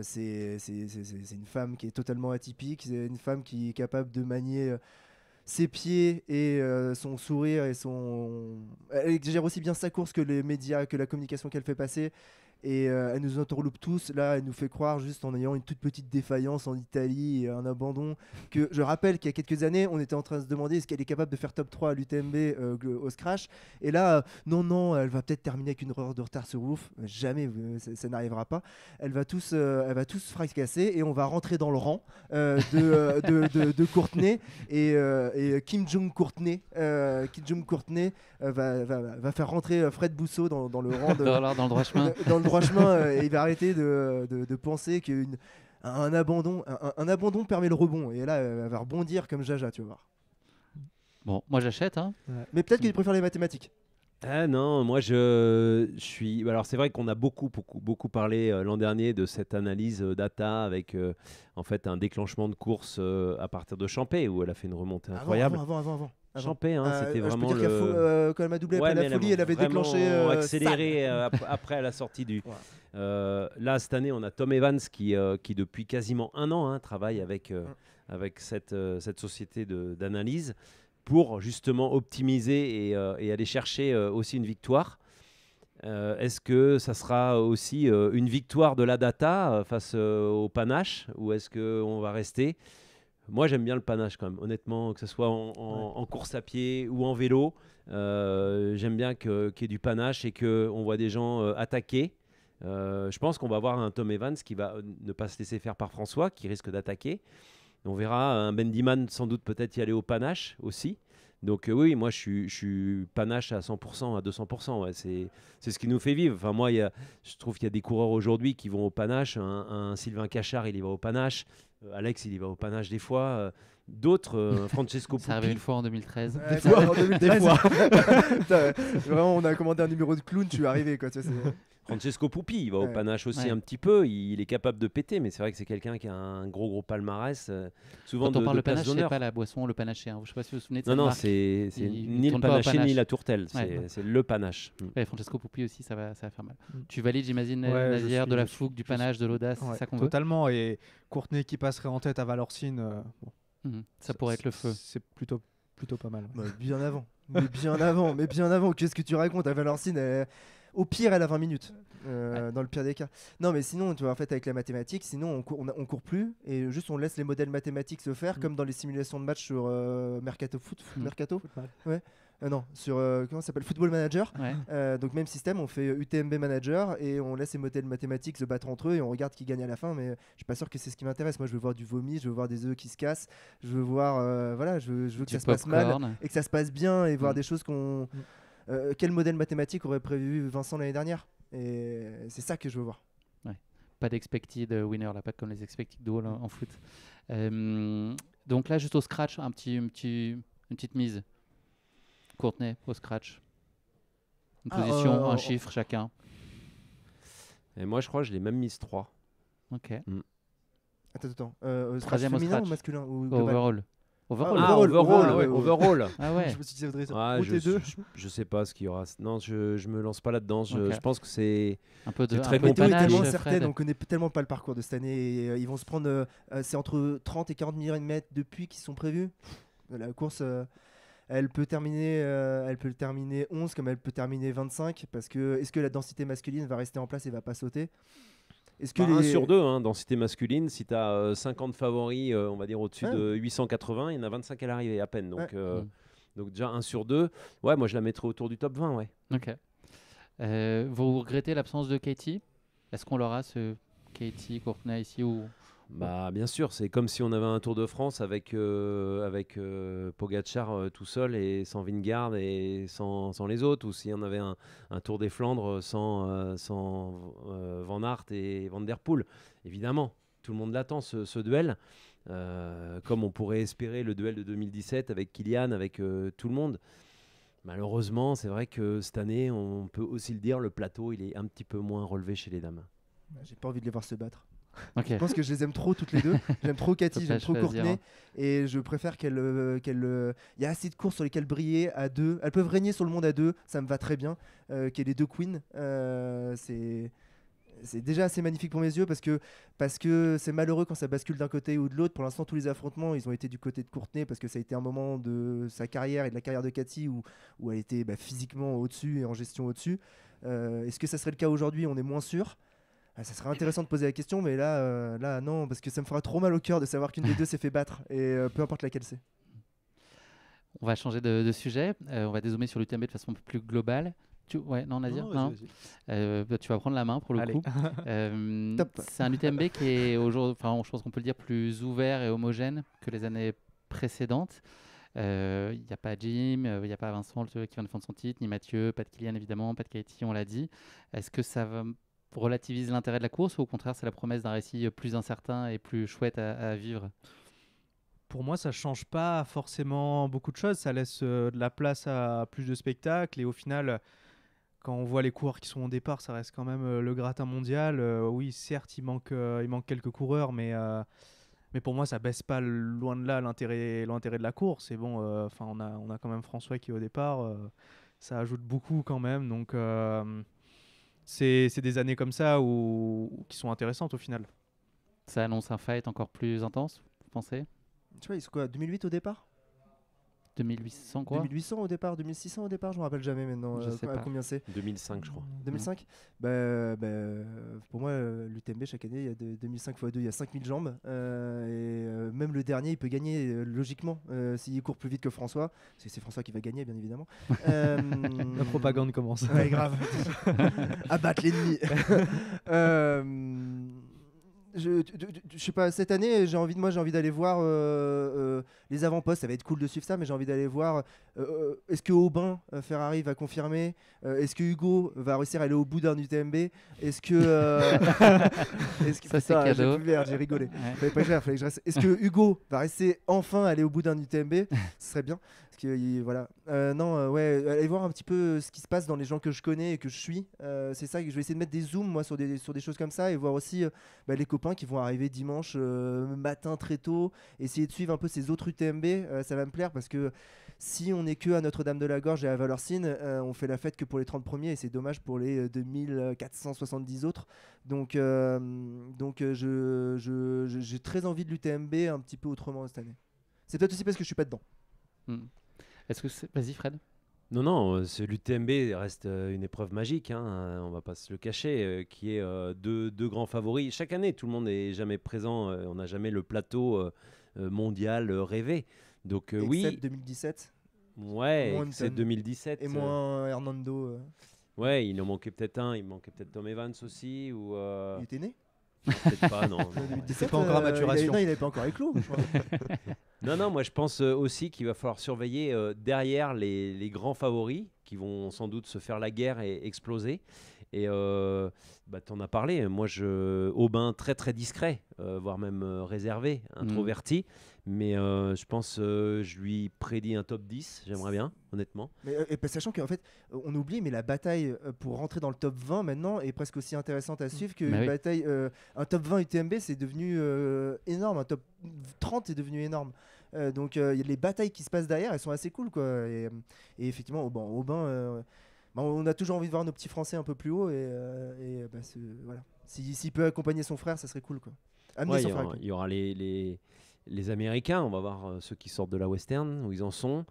C'est une femme qui est totalement atypique, c'est une femme qui est capable de manier ses pieds et son sourire et son... Elle gère aussi bien sa course que les médias, que la communication qu'elle fait passer. Et elle nous entourloupe tous. Là, elle nous fait croire, juste en ayant une toute petite défaillance en Italie et un abandon, que je rappelle qu'il y a quelques années, on était en train de se demander est-ce qu'elle est capable de faire top 3 à l'UTMB au Scratch. Et là, non, elle va peut-être terminer avec une heure de retard sur Roof. Jamais, ça n'arrivera pas. Elle va tous fracasser et on va rentrer dans le rang de Courtenay. Et Kim Jong-Courtenay va faire rentrer Fred Bousseau dans le rang de... Dans le droit chemin. Dans le droit chemin, et il va arrêter de penser qu'un abandon permet le rebond. Et là, elle va rebondir comme Jaja, tu vas voir. Bon, moi j'achète. Hein. Mais peut-être qu'il préfère les mathématiques. Ah non, moi je suis. Alors c'est vrai qu'on a beaucoup parlé l'an dernier de cette analyse data avec en fait un déclenchement de course à partir de Champé où elle a fait une remontée incroyable. Avant. Champé, c'était vraiment je peux dire quand elle m'a doublé ouais, après la folie, elle avait vraiment déclenché accéléré après à la sortie du. Ouais. Là, cette année, on a Tom Evans qui depuis quasiment un an travaille avec cette société d'analyse pour justement optimiser et aller chercher aussi une victoire. Est-ce que ça sera aussi une victoire de la data face au panache ou est-ce qu'on va rester? Moi, j'aime bien le panache quand même, honnêtement, que ce soit en course à pied ou en vélo. J'aime bien qu'il y ait du panache et qu'on voit des gens attaquer. Je pense qu'on va voir un Tom Evans qui va ne pas se laisser faire par François, qui risque d'attaquer. On verra un Bendiman sans doute peut-être y aller au panache aussi. Donc oui, moi je suis panache à 100%, à 200%. Ouais. C'est ce qui nous fait vivre. Enfin, moi, je trouve qu'il y a des coureurs aujourd'hui qui vont au panache. Un Sylvain Cachard, il y va au panache. Alex, il y va au panache des fois. D'autres, Francesco Pupi. Ça arrive une fois en 2013. Des fois, en 2013. Putain, vraiment, on a commandé un numéro de clown, tu es arrivé. Quoi, tu vois, Francesco Pupi, il va au panache aussi Ouais. un petit peu. Il est capable de péter, mais c'est vrai que c'est quelqu'un qui a un gros palmarès. Souvent Quand on parle de place panache, c'est d'honneur. pas la boisson, le panaché. Je ne sais pas si vous vous souvenez de Non, cette non, marque. c'est Il ni le tourne pas au panaché panache. ni la tourtelle. Ouais. C'est le panache. Ouais, Francesco Pupi aussi, ça va faire mal. Mm. Tu valides, j'imagine, Ouais, Nazière, je de la suis- fougue, du je panache, de l'audace, Ouais, c'est ça qu'on veut. totalement. Et Courtenay qui passerait en tête à Valorcine, Ça pourrait être le feu. C'est plutôt pas mal. Bah, bien avant. Mais bien avant. Qu'est-ce que tu racontes? À Valorcine, au pire, elle a 20 minutes. Dans le pire des cas. Non, mais sinon, tu vois, en fait, avec la mathématique, sinon, on court plus et juste on laisse les modèles mathématiques se faire, comme dans les simulations de match sur Mercato Foot. Mercato Ouais. Non, sur comment ça s'appelle, Football Manager. Ouais. Donc même système, on fait UTMB Manager et on laisse les modèles mathématiques se battre entre eux et on regarde qui gagne à la fin. Mais je suis pas sûr que c'est ce qui m'intéresse. Moi, je veux voir du vomi, je veux voir des œufs qui se cassent, je veux voir, voilà, je veux que ça se passe mal et que ça se passe bien et voir des choses qu'on. Quel modèle mathématique aurait prévu Vincent l'année dernière? Et c'est ça que je veux voir. Ouais. Pas d'expected winner, là, pas comme les expected goals en foot. Donc là, juste au scratch, une petite mise. Courtenay au scratch. Une position, un chiffre chacun. Et moi, je crois que je l'ai même mise 3. Ok. Attends. Troisième au féminin scratch. ou masculin ou global? Overall. Overall. Overall. Ah ouais. Je me suis dit, ça voudrait dire Ah, OT2. je sais pas ce qu'il y aura. Non, je me lance pas là-dedans. Je pense que c'est Un peu de très un peu de Météo est panache, tellement Fred. certaine, on connaît tellement pas le parcours de cette année. Et, ils vont se prendre. C'est entre 30 et 40 mm de pluie qui sont prévus. La course, elle peut terminer 11 comme elle peut terminer 25. Parce que est-ce que la densité masculine va rester en place et va pas sauter? Est-ce que 1 sur 2, densité masculine. Si tu as 50 favoris, on va dire au-dessus de 880, il y en a 25 à l'arrivée à peine. Donc déjà 1 sur 2. Ouais, moi je la mettrais autour du top 20. Ouais. Ok. Vous regrettez l'absence de Katie? Est-ce qu'on l'aura, ce Katie Courtenay ici ou... Bah, bien sûr, c'est comme si on avait un Tour de France avec Pogacar tout seul et sans Vingegaard et sans les autres, ou si on avait un Tour des Flandres sans Van Aert et Van Der Poel. Évidemment, tout le monde l'attend ce duel, comme on pourrait espérer le duel de 2017 avec Kylian, avec tout le monde. Malheureusement, c'est vrai que cette année, on peut aussi le dire, le plateau il est un petit peu moins relevé chez les dames. J'ai pas envie de les voir se battre. Ok. Je pense que je les aime trop toutes les deux. J'aime trop Cathy, Faut j'aime pas trop choisir. Courtenay. Et je préfère qu'elle. Il y a assez de courses sur lesquelles briller à deux. Elles peuvent régner sur le monde à deux, ça me va très bien. Qu'il y ait les deux queens. C'est déjà assez magnifique pour mes yeux parce que c'est malheureux quand ça bascule d'un côté ou de l'autre. Pour l'instant, tous les affrontements, ils ont été du côté de Courtenay parce que ça a été un moment de sa carrière et de la carrière de Cathy où elle était physiquement au-dessus et en gestion au-dessus. Est-ce que ça serait le cas aujourd'hui? On est moins sûr. Ça serait intéressant de poser la question, mais là non, parce que ça me fera trop mal au cœur de savoir qu'une des deux s'est fait battre, et peu importe laquelle c'est. On va changer de sujet. On va dézoomer sur l'UTMB de façon un peu plus globale. Ouais, non, Nazir, non. Tu vas prendre la main pour le coup. C'est un UTMB qui est aujourd'hui, je pense qu'on peut le dire, plus ouvert et homogène que les années précédentes. Il n'y a pas Jim, il n'y a pas Vincent qui vient de défendre son titre, ni Mathieu, pas de Kylian évidemment, pas de Katie, on l'a dit. Est-ce que ça relativise l'intérêt de la course ou au contraire c'est la promesse d'un récit plus incertain et plus chouette à vivre? Pour moi, ça change pas forcément beaucoup de choses. Ça laisse de la place à plus de spectacles. Et au final, quand on voit les coureurs qui sont au départ, ça reste quand même le gratin mondial. Oui, certes, il manque quelques coureurs, mais Mais pour moi, ça baisse pas loin de là l'intérêt de la course. Et bon, on a quand même François qui est au départ. Ça ajoute beaucoup quand même. Donc, c'est des années comme ça qui sont intéressantes au final. Ça annonce un fight encore plus intense, vous pensez? Tu vois, ils sont quoi, 2008 au départ? 2800 quoi? 2800 au départ, 2600 au départ, je me rappelle jamais maintenant Je sais pas. combien c'est. 2005, je crois. 2005 pour moi, l'UTMB, chaque année, il y a 2005 x 2, il y a 5000 jambes. Même le dernier, il peut gagner logiquement s'il court plus vite que François. C'est François qui va gagner, bien évidemment. La propagande commence. Ouais, grave. Abattre l'ennemi. Je sais pas, cette année, j'ai envie d'aller voir les avant-postes. Ça va être cool de suivre ça, mais j'ai envie d'aller voir est-ce que Aubin, Ferrari, va confirmer, est-ce que Hugo va réussir à aller au bout d'un UTMB, est-ce que Ça, c'est cadeau. j'ai rigolé. Fallait pas que je reste. Est-ce que Hugo va rester enfin aller au bout d'un UTMB? Ce serait bien. Parce que voilà. Aller voir un petit peu ce qui se passe dans les gens que je connais et que je suis. C'est ça que je vais essayer de mettre des zooms moi sur des choses comme ça et voir aussi les copains qui vont arriver dimanche matin très tôt. Essayer de suivre un peu ces autres UTMB, ça va me plaire parce que si on n'est que à Notre-Dame-de-la-Gorge et à Vallorcine, on fait la fête que pour les 30 premiers et c'est dommage pour les 2470 autres. Donc j'ai très envie de l'UTMB un petit peu autrement cette année. C'est peut-être aussi parce que je suis pas dedans. Est-ce que Vas-y Fred. Non, l'UTMB reste une épreuve magique, hein, on va pas se le cacher, qui est deux grands favoris. Chaque année, tout le monde n'est jamais présent, on n'a jamais le plateau mondial rêvé. Donc Except 2017. Ouais, c'est 2017. Et moins Hernando. Ouais, il en manquait peut-être un, il manquait peut-être Tom Evans aussi. Ou Il était né? Peut-être pas, non. 2017, pas encore à maturation. Il n'avait pas encore éclos. Non, moi je pense aussi qu'il va falloir surveiller derrière les grands favoris qui vont sans doute se faire la guerre et exploser. Et t'en as parlé, moi Aubin très très discret, voire même réservé, introverti. Mais je pense je lui prédis un top 10, j'aimerais bien, honnêtement. Mais, sachant qu'en fait, on oublie, mais la bataille pour rentrer dans le top 20 maintenant est presque aussi intéressante à suivre qu'une bataille. Un top 20 UTMB, c'est devenu énorme. Un top 30 est devenu énorme. Donc les batailles qui se passent derrière, elles sont assez cool, quoi. Et effectivement, Aubin, on a toujours envie de voir nos petits Français un peu plus haut. Voilà. S'il peut accompagner son frère, ça serait cool, quoi. Amener son frère. Il y aura les Américains, on va voir ceux qui sortent de la Western, où ils en sont.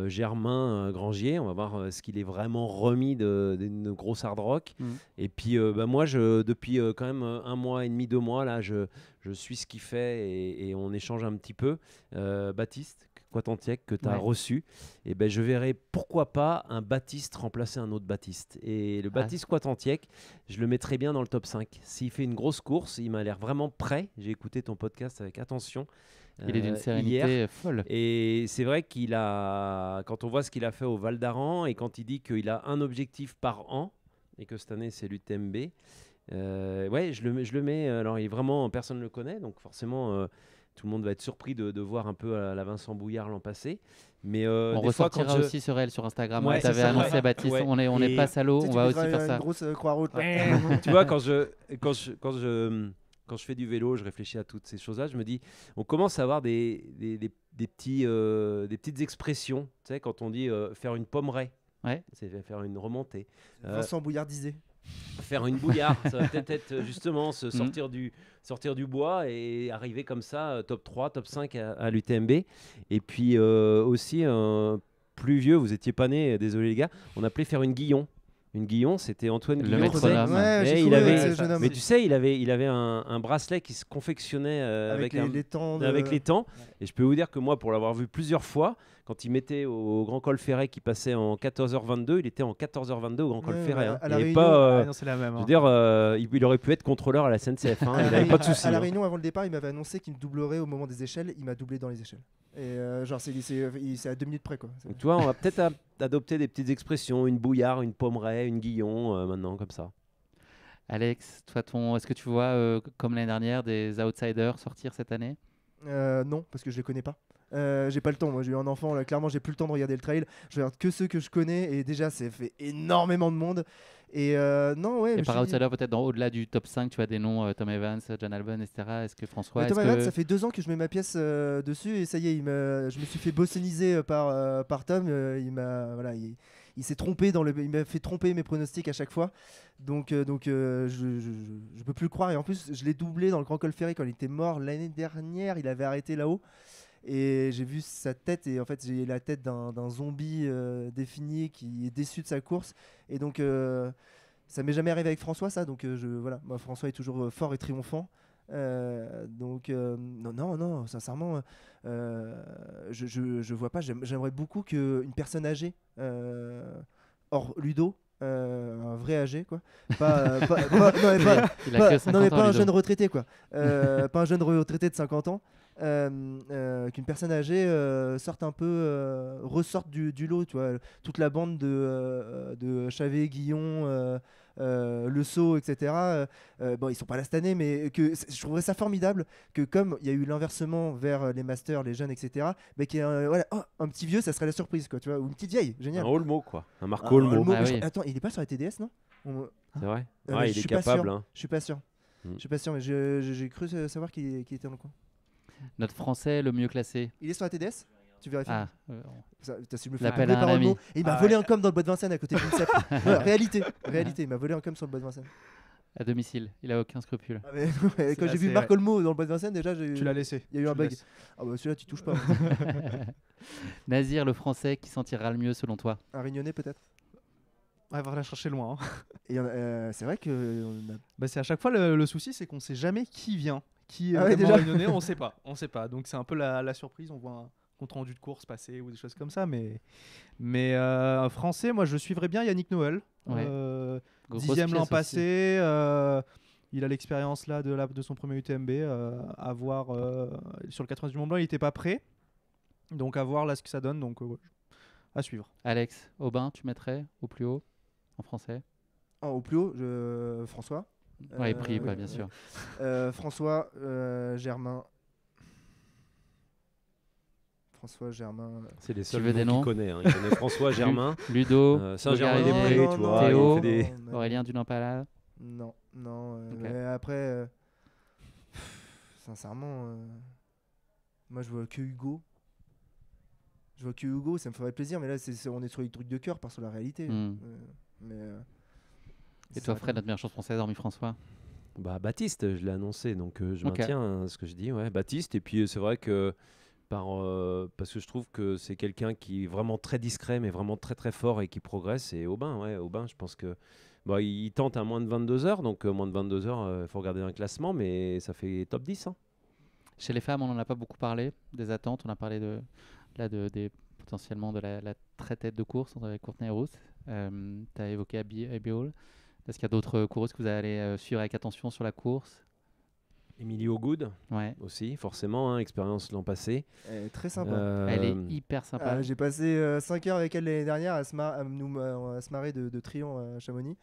Germain Grangier, on va voir ce qu'il est vraiment remis d'une grosse hard rock. Et puis moi, depuis quand même 1 mois et demi, 2 mois, là, je suis ce qu'il fait et on échange un petit peu. Baptiste Coitentiec, que tu as reçu, et je verrai pourquoi pas un Baptiste remplacer un autre Baptiste. Et le Baptiste Coitentiec, je le mettrai bien dans le top 5. S'il fait une grosse course, il m'a l'air vraiment prêt. J'ai écouté ton podcast avec attention. Il est d'une sérénité hier. folle. Et c'est vrai quand on voit ce qu'il a fait au Val d'Aran et quand il dit qu'il a un objectif par an et que cette année c'est l'UTMB, je le mets. Alors personne ne le connaît, donc forcément tout le monde va être surpris de voir un peu la Vincent Bouillard l'an passé. Mais on ressortira aussi sur elle sur Instagram. Ouais, tu avais annoncé Baptiste, on est pas salaud, on va aussi faire ça. Une grosse croix rouge. Tu vois, quand je fais du vélo, je réfléchis à toutes ces choses-là. Je me dis, on commence à avoir des petites expressions. Tu sais, quand on dit faire une pommeraie, c'est faire une remontée. Vincent Bouillard disait. Faire une bouillarde, ça va peut-être être justement sortir du bois et arriver comme ça, top 3, top 5 à l'UTMB. Et puis aussi, plus vieux, vous étiez pas né, désolé les gars, on appelait faire une guillon. Une guillon, c'était Antoine Guillon. Le métronome. Mais tu sais, il avait un bracelet qui se confectionnait avec les temps. Et je peux vous dire que moi, pour l'avoir vu plusieurs fois, quand il mettait au Grand Col Ferret qui passait en 14h22, il était en 14h22 au Grand Col Ferret. Non, c'est la même. Je veux dire, il aurait pu être contrôleur à la SNCF. Il n'avait pas de soucis. À la Réunion, avant le départ, il m'avait annoncé qu'il me doublerait au moment des échelles. Il m'a doublé dans les échelles. Et c'est à 2 minutes près, quoi. Donc, tu vois, on va peut-être adopter des petites expressions, une bouillarde, une pommeraie, une guillon, maintenant, comme ça. Alex, toi, est-ce que tu vois, comme l'année dernière, des outsiders sortir cette année? Non, parce que je les connais pas. J'ai pas le temps. Moi, j'ai eu un enfant. Là, clairement, j'ai plus le temps de regarder le trail. Je regarde que ceux que je connais. Et déjà, c'est fait énormément de monde. Et non, ouais. Et je par me suis dit- outsider, peut-être au-delà du top 5, tu vois des noms, Tom Evans, John Albon, etc. Est-ce que François, Tom est-ce Evans, que... ça fait 2 ans que je mets ma pièce dessus et ça y est, je me suis fait bossoniser par Tom. Il s'est trompé il m'a fait tromper mes pronostics à chaque fois. Donc, je peux plus le croire. Et en plus, je l'ai doublé dans le Grand Col Ferry quand il était mort l'année dernière. Il avait arrêté là-haut. Et j'ai vu sa tête et en fait j'ai la tête d'un zombie défini qui est déçu de sa course. Et donc ça m'est jamais arrivé avec François ça. Donc voilà, moi François est toujours fort et triomphant. Non, sincèrement, je vois pas. J'aimerais beaucoup qu'une personne âgée, hors Ludo, un vrai âgé, quoi. Non, mais Il a que 50 non, mais ans, pas un Ludo. jeune retraité, quoi. Pas un jeune retraité de 50 ans. Qu'une personne âgée sorte un peu, ressorte du lot, tu vois. Toute la bande de Chavet, Guillon. Le Sceau, etc. Bon, ils sont pas là cette année, mais je trouverais ça formidable que comme il y a eu l'inversement vers les masters, les jeunes, etc. Mais qu'il y ait un petit vieux, ça serait la surprise, quoi, tu vois, ou une petite vieille, Un génial. Olmo, quoi. Un Marco Un Olmo. Olmo, Ah mais oui. attends, il est pas sur la TDS, non C'est vrai mais Ouais, je il est suis pas capable. sûr. Hein. Je suis pas sûr. Mm. Je suis pas sûr, mais j'ai cru savoir qu'il était dans le coin. Notre Français le mieux classé. Il est sur la TDS. Tu vérifies. Ah, Si je me fais L'appel appeler à un par ami. Olmo. Et il m'a volé un com dans le bois de Vincennes à côté de l'INSEP. Voilà, réalité, il m'a volé un com sur le bois de Vincennes. à domicile. Il a aucun scrupule. Ah, mais, quand j'ai vu assez, Marc Olmo dans le bois de Vincennes, déjà, Tu l'as laissé. il y a eu un Tu bug. laisses. Ah bah celui-là, tu touches pas. Nazir, le Français, qui s'en tirera le mieux selon toi? Un Rignonnet, peut-être. Ouais, va la chercher loin. Hein. Et c'est vrai que. On a... Bah, c'est à chaque fois le souci, c'est qu'on sait jamais qui vient. Qui est Ah ouais, vraiment déjà. réunionnais, on sait pas. On sait pas. Donc c'est un peu la surprise. On voit un compte rendu de course passer ou des choses comme ça. Mais français, moi je suivrais bien Yannick Noël. Ouais. Grosse 10e l'an pièce passé. Il a l'expérience là de son premier UTMB. À voir sur le 80 du Mont Blanc, il n'était pas prêt. Donc à voir là ce que ça donne. Donc à suivre. aussi. Alex, Aubin, tu mettrais au plus haut en français? Au plus haut, François. Ouais, prix, bien sûr. François, Germain. François, Germain. C'est les Tu seuls veux des noms noms qu'il connaît. Hein. Il connaît François, Germain, Ludo, Saint-Germain-des-Prés, Bogarinier, tu vois. Théo, Il fait des... Aurélien Dunampala. Non. Ok. Mais après, sincèrement, moi je vois que Hugo. Ça me ferait plaisir, mais là on est sur les trucs de cœur, pas sur la réalité. Hmm. Et c'est toi, ça, Fred, notre meilleure chance française, hormis François? Bah, Baptiste, je l'ai annoncé, donc je Ok. maintiens ce que je dis. Ouais, Baptiste, et puis c'est vrai que parce que je trouve que c'est quelqu'un qui est vraiment très discret, mais vraiment très très fort et qui progresse. Et Aubin, je pense que bah, il tente à moins de 22 heures, donc moins de 22 heures, il faut regarder un classement, mais ça fait top 10. Hein. Chez les femmes, on n'en a pas beaucoup parlé, des attentes. On a parlé potentiellement de la très tête de course avec Courtney Rouse. Tu as évoqué Abby Hall. Est-ce qu'il y a d'autres coureuses que vous allez suivre avec attention sur la course? Emilio Good Ouais. aussi, forcément, hein, expérience l'an passé. Elle est très sympa. Elle est hyper sympa. J'ai passé 5 heures avec elle l'année dernière à se marrer de Trion à Chamonix.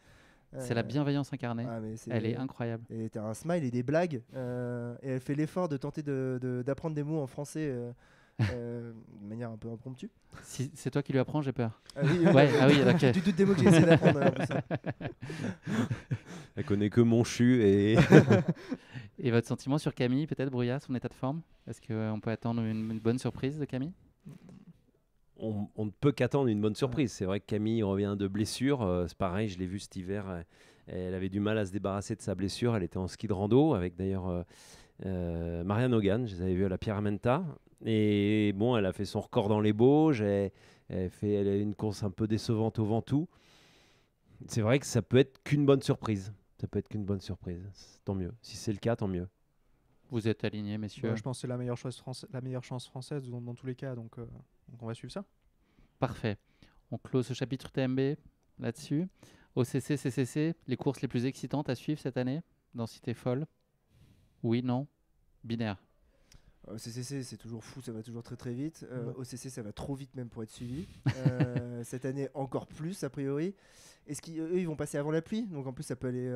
C'est la bienveillance incarnée. Ah, mais Elle est incroyable. Et t'as un smile et des blagues. Et elle fait l'effort de tenter d'apprendre des mots en français de manière un peu impromptue. Si c'est toi qui lui apprends, j'ai peur. Ah oui, Ouais, ah oui, ok. Tu doutes des mots que j'ai essayé d'apprendre. En plus. Elle connaît que Monchu et Et votre sentiment sur Camille, peut-être, Brouillard, son état de forme? Est-ce qu'on peut attendre une bonne surprise de Camille? on ne peut qu'attendre une bonne surprise. C'est vrai que Camille revient de blessure. C'est pareil, je l'ai vu cet hiver. Elle avait du mal à se débarrasser de sa blessure. Elle était en ski de rando avec d'ailleurs Marianne Hogan. Je les avais vus à la Pierramenta. Et bon, elle a fait son record dans les Bauges. Elle a une course un peu décevante au Ventoux. C'est vrai que ça peut être qu'une bonne surprise. Tant mieux. Si c'est le cas, tant mieux. Vous êtes alignés, messieurs? Je pense que c'est la meilleure chance française dans tous les cas. Donc on va suivre ça. Parfait. On close ce chapitre TMB là-dessus. OCC, CCC, les courses les plus excitantes à suivre cette année? Densité folle? Oui, non? Binaire? CCC, c'est toujours fou, ça va toujours très très vite. OCC, ça va trop vite même pour être suivi. Cette année, encore plus, a priori. Est-ce qu'eux, ils vont passer avant la pluie? Donc en plus, ça peut aller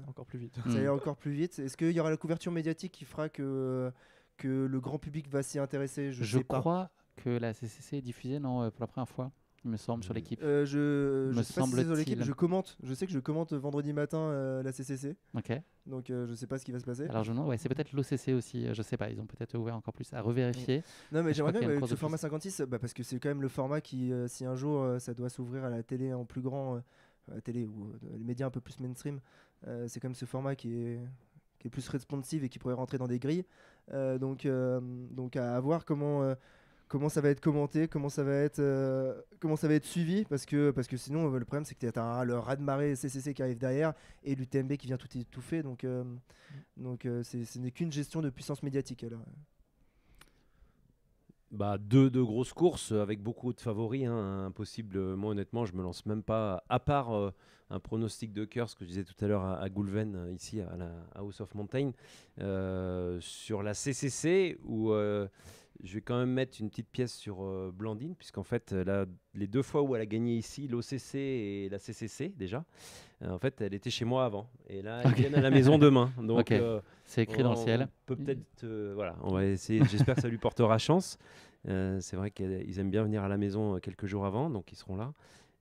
Encore plus vite. ça va aller encore plus vite. Est-ce qu'il y aura la couverture médiatique qui fera que que le grand public va s'y intéresser. Je Je sais pas. crois que la CCC est diffusée pour la première fois, il me semble, sur l'équipe. Je Me sais pas si c'est sur l'équipe. semble-t-il. Je commente. Je sais que je commente vendredi matin la CCC. Ok. Donc je sais pas ce qui va se passer. Alors je me demande, ouais, c'est peut-être l'OCC aussi, je sais pas, ils ont peut-être ouvert encore plus à revérifier. Non mais Je j'aimerais crois qu'il y a bien une que course ce de format plus. 56, parce que c'est quand même le format qui, si un jour ça doit s'ouvrir à la télé en plus grand, à la télé ou les médias un peu plus mainstream, c'est quand même ce format qui est plus responsive et qui pourrait rentrer dans des grilles. Donc à voir comment ça va être commenté, comment ça va être suivi, parce que sinon le problème c'est que tu as le raz-de-marée CCC qui arrive derrière et l'UTMB qui vient tout étouffer, donc ce n'est qu'une gestion de puissance médiatique alors. Bah, deux grosses courses avec beaucoup de favoris, hein, impossible. Moi, honnêtement, je me lance même pas, à part un pronostic de cœur, ce que je disais tout à l'heure à Goulven, ici à la House of Mountain, sur la CCC, où je vais quand même mettre une petite pièce sur Blandine, puisqu'en fait, là, les 2 fois où elle a gagné ici, l'OCC et la CCC déjà, en fait, elle était chez moi avant. Et là, ils viennent à la maison demain. Donc, Ok. C'est écrit dans le ciel. on peut peut-être, voilà, on va essayer. J'espère que ça lui portera chance. C'est vrai qu'ils aiment bien venir à la maison quelques jours avant, donc ils seront là.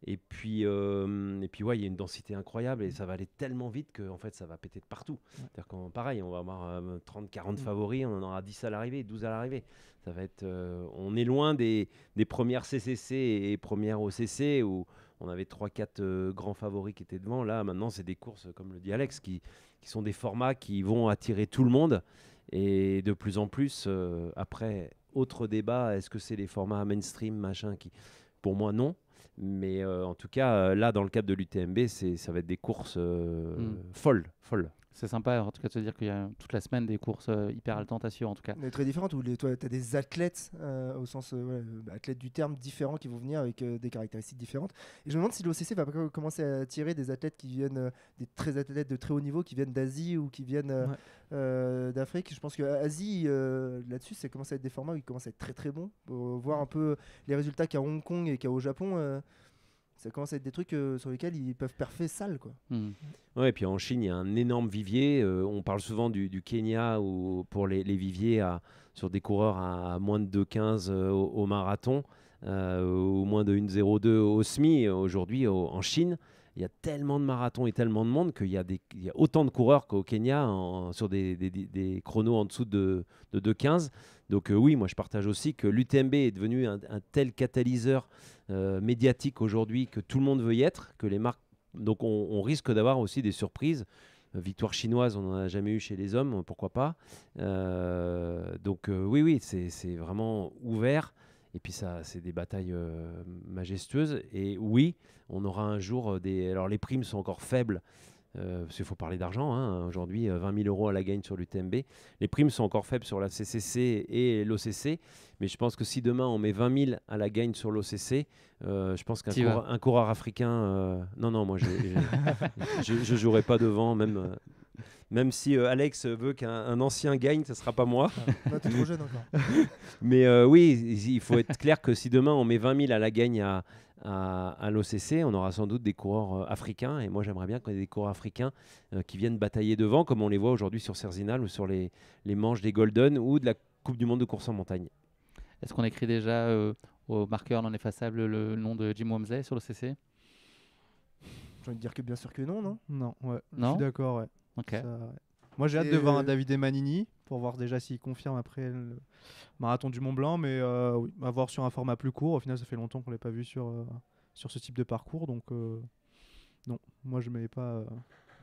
Et puis ouais, il y a une densité incroyable et ça va aller tellement vite que en fait, ça va péter de partout. C'est-à-dire qu'on, pareil, on va avoir 30-40 favoris, on en aura 10 à l'arrivée, 12 à l'arrivée. Ça va être, on est loin des premières CCC et premières OCC où on avait 3-4 grands favoris qui étaient devant. Là, maintenant, c'est des courses, comme le dit Alex, qui sont des formats qui vont attirer tout le monde. Et de plus en plus, après, autre débat, est-ce que c'est les formats mainstream, machin, qui, pour moi, non. Mais en tout cas, là, dans le cadre de l'UTMB, ça va être des courses folles. C'est sympa en tout cas de se dire qu'il y a toute la semaine des courses hyper haletantes à suivre en tout cas. Mais très différentes, où tu as des athlètes, au sens athlètes du terme, différents qui vont venir avec des caractéristiques différentes. Et je me demande si l'OCC va pas commencer à attirer des athlètes qui viennent, des athlètes de très haut niveau, qui viennent d'Asie ou qui viennent d'Afrique. Je pense qu'Asie, là-dessus, ça commence à être des formats où ils commencent à être très très bons. Pour voir un peu les résultats qu'il y a à Hong Kong et qu'il y a au Japon. Ça commence à être des trucs sur lesquels ils peuvent perfer sale, quoi. Ouais, et puis en Chine, il y a un énorme vivier. On parle souvent du Kenya pour les viviers sur des coureurs à moins de 2,15 au marathon, ou moins de 1,02 au semi. Aujourd'hui, en Chine, il y a tellement de marathons et tellement de monde qu'il y a autant de coureurs qu'au Kenya sur des chronos en dessous de 2,15. Donc oui, moi je partage aussi que l'UTMB est devenu un tel catalyseur médiatique aujourd'hui que tout le monde veut y être, que les marques. Donc on risque d'avoir aussi des surprises. Victoire chinoise, on n'en a jamais eu chez les hommes, pourquoi pas. Donc oui, c'est vraiment ouvert. Et puis ça, c'est des batailles majestueuses. Et oui, on aura un jour Alors les primes sont encore faibles. Parce qu'il faut parler d'argent, hein. Aujourd'hui 20 000 € à la gagne sur l'UTMB. Les primes sont encore faibles sur la CCC et l'OCC, mais je pense que si demain on met 20 000 à la gagne sur l'OCC, je pense qu'un coureur africain... Non, moi je jouerai pas devant, même si Alex veut qu'un ancien gagne, ce ne sera pas moi. Non, t'es trop jeune encore. Mais oui, il faut être clair que si demain on met 20 000 à la gagne à l'OCC, on aura sans doute des coureurs africains. Et moi, j'aimerais bien qu'on ait des coureurs africains qui viennent batailler devant, comme on les voit aujourd'hui sur Cerzinal ou sur les manches des Golden ou de la Coupe du Monde de course en montagne. Est-ce qu'on écrit déjà au marqueur non effaçable le nom de Jim Wamsley sur l'OCC? J'ai envie de dire que bien sûr que non. Non, ouais. Je Non suis d'accord, ouais. Ok. Ça, ouais. Moi, j'ai hâte de voir un David Manini pour voir déjà s'il confirme après le marathon du Mont Blanc, mais oui, à voir sur un format plus court. Au final, ça fait longtemps qu'on l'a pas vu sur ce type de parcours, donc non, moi je mets pas.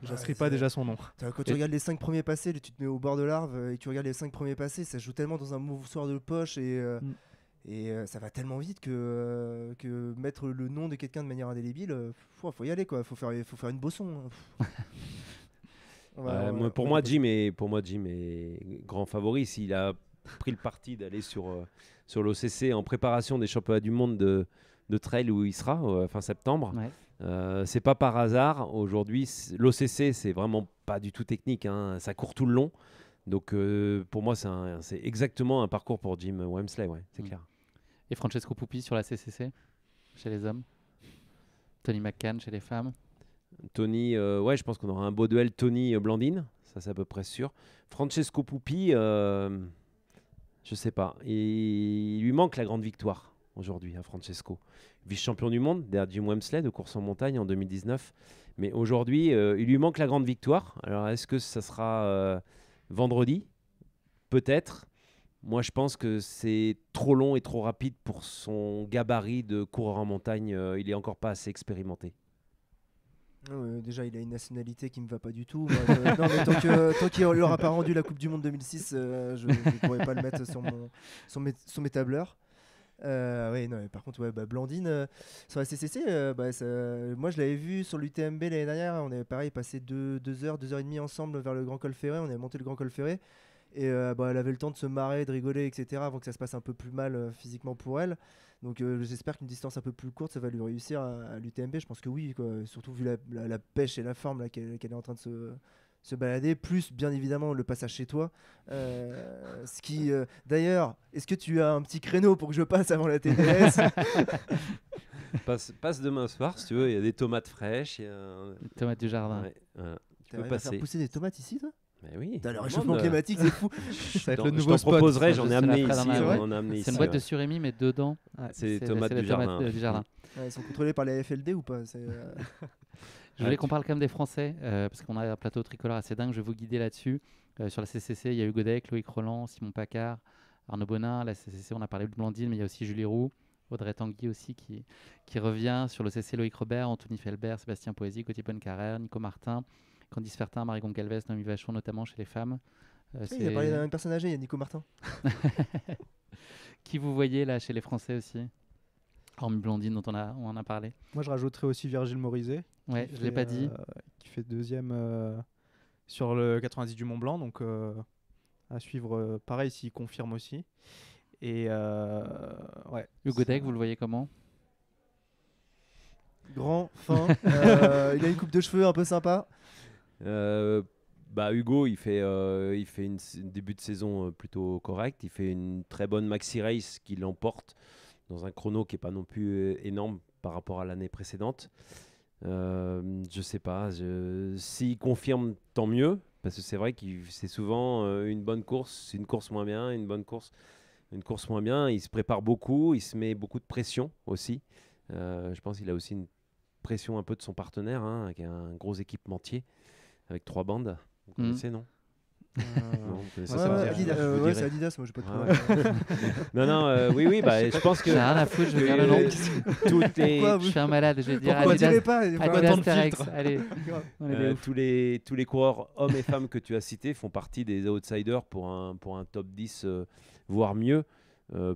J'inscris pas déjà son nom. Quand tu regardes les 5 premiers passés, tu te mets au bord de l'Arve et tu regardes les 5 premiers passés, ça joue tellement dans un moussoir de poche et ça va tellement vite que mettre le nom de quelqu'un de manière indélébile, faut y aller quoi. Faut faire une Bosson. Pour moi, Jim est grand favori. S'il a pris le parti d'aller sur l'OCC en préparation des championnats du monde de trail où il sera fin septembre. Ouais. C'est pas par hasard. Aujourd'hui, l'OCC, c'est vraiment pas du tout technique. Hein. Ça court tout le long. Donc, pour moi, c'est exactement un parcours pour Jim Wamsley. Ouais, c'est clair. Et Francesco Pupi sur la CCC, chez les hommes. Tony McCann chez les femmes. Tony, je pense qu'on aura un beau duel Tony-Blandine. Ça, c'est à peu près sûr. Francesco Pupi, Je sais pas. Il lui manque la grande victoire aujourd'hui à Francesco. Vice-champion du monde derrière Jim Wemsley de course en montagne en 2019. Mais aujourd'hui, il lui manque la grande victoire. Alors, est-ce que ça sera vendredi ? Peut-être. Moi, je pense que c'est trop long et trop rapide pour son gabarit de coureur en montagne. Il est encore pas assez expérimenté. Déjà, il a une nationalité qui me va pas du tout. Moi, non, mais tant qu'il n'aura pas rendu la Coupe du Monde 2006, je ne pourrais pas le mettre sur mes tableurs. Oui, non, par contre, Blandine, sur la CCC, moi je l'avais vu sur l'UTMB l'année dernière. On avait pareil passé 2 heures, 2 heures et demie ensemble vers le Grand Col Ferré. On avait monté le Grand Col Ferré. Et elle avait le temps de se marrer, de rigoler, etc. avant que ça se passe un peu plus mal physiquement pour elle. Donc j'espère qu'une distance un peu plus courte, ça va lui réussir à l'UTMB. Je pense que oui, quoi. Surtout vu la pêche et la forme là, qu'elle est en train de se balader. Plus, bien évidemment, le passage chez toi. Ce qui, d'ailleurs, est-ce que tu as un petit créneau pour que je passe avant la TDS? Passe demain soir, si tu veux. Il y a des tomates fraîches. Des tomates du jardin. Ouais, Tu peux passer. Faire pousser des tomates ici, toi? Mais oui. Le réchauffement climatique, c'est fou. Ça va être le nouveau je t'en spot. proposerai, j'en ai amené ici. C'est une boîte de surimi, mais dedans, c'est des tomates du jardin. Ils sont contrôlés par la FLD ou pas? Je voulais qu'on parle quand même des Français, parce qu'on a un plateau tricolore assez dingue. Je vais vous guider là-dessus. Sur la CCC, il y a Hugo Deck, Loïc Roland, Simon Pacard, Arnaud Bonin. La CCC, on a parlé de Blandine, mais il y a aussi Julie Roux, Audrey Tanguy aussi qui revient. Sur le CC, Loïc Robert, Anthony Felbert, Sébastien Poésy, Gauthier Bonnecarrère, Nico Martin, Candice Fertin, Marie Goncalves, Noémie Vachon, notamment chez les femmes. Il a parlé d'un personne âgée, il y a Nico Martin. Qui vous voyez là chez les Français aussi, hormis Blandine dont on en a parlé? Moi, je rajouterais aussi Virgile Morizet. Ouais, je ne l'ai pas dit. Qui fait deuxième sur le 90 du Mont Blanc. Donc, à suivre, pareil, s'il confirme aussi. Et ouais. Hugo Deck, vous le voyez comment? Grand, fin. Il a une coupe de cheveux un peu sympa. Hugo, il fait un début de saison plutôt correct. Il fait une très bonne maxi race qui l'emporte dans un chrono qui n'est pas non plus énorme par rapport à l'année précédente. Je sais pas. S'il confirme, tant mieux. Parce que c'est vrai que c'est souvent une bonne course, une course moins bien, une bonne course, une course moins bien. Il se prépare beaucoup, il se met beaucoup de pression aussi. Je pense qu'il a aussi une pression un peu de son partenaire, avec un gros équipementier, avec 3 bandes. Vous connaissez, non? Non, vous connaissez Adidas. C'est Adidas, moi je peux pas trop. Oui, je pense que. J'ai rien à foutre, je vais dire le nom. Je suis un malade, je vais dire Adidas. Adidas Terex. Allez, tous les coureurs, hommes et femmes que tu as cités, font partie des outsiders pour un top 10, voire mieux.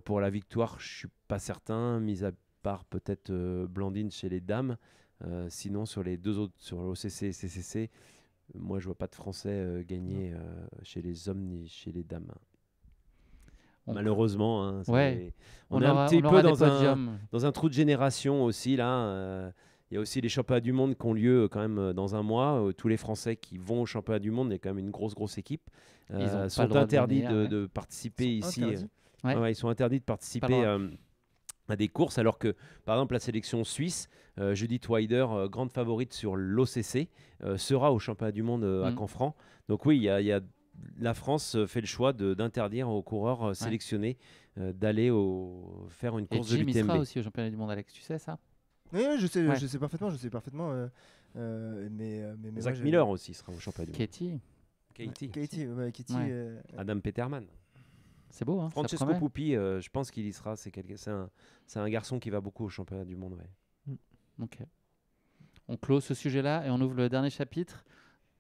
Pour la victoire, je suis pas certain, mis à part peut-être Blandine chez les dames. Sinon, sur les deux autres, sur l'OCC et CCC, moi je vois pas de Français gagner chez les hommes ni chez les dames. Malheureusement, on est un petit peu dans un trou de génération aussi là. Il y a aussi les championnats du monde qui ont lieu quand même dans un mois. Tous les Français qui vont au championnat du monde, il y a quand même une grosse équipe. Ils sont interdits de participer ici. Ils sont interdits de participer à des courses, alors que par exemple la sélection suisse, Judith Wider, grande favorite sur l'OCC, sera au championnat du monde à Canfranc. Donc oui, la France fait le choix d'interdire aux coureurs sélectionnés d'aller faire une course de l'UTMB. Jim sera aussi au championnat du monde, Alex, tu sais ça? Oui, je sais parfaitement. Mais Zach Miller aussi sera au championnat du monde. Katie. Adam Peterman. C'est beau, hein. Francesco Pupi, je pense qu'il y sera. C'est un garçon qui va beaucoup au championnat du monde. Ouais. Ok. On clôt ce sujet-là et on ouvre le dernier chapitre.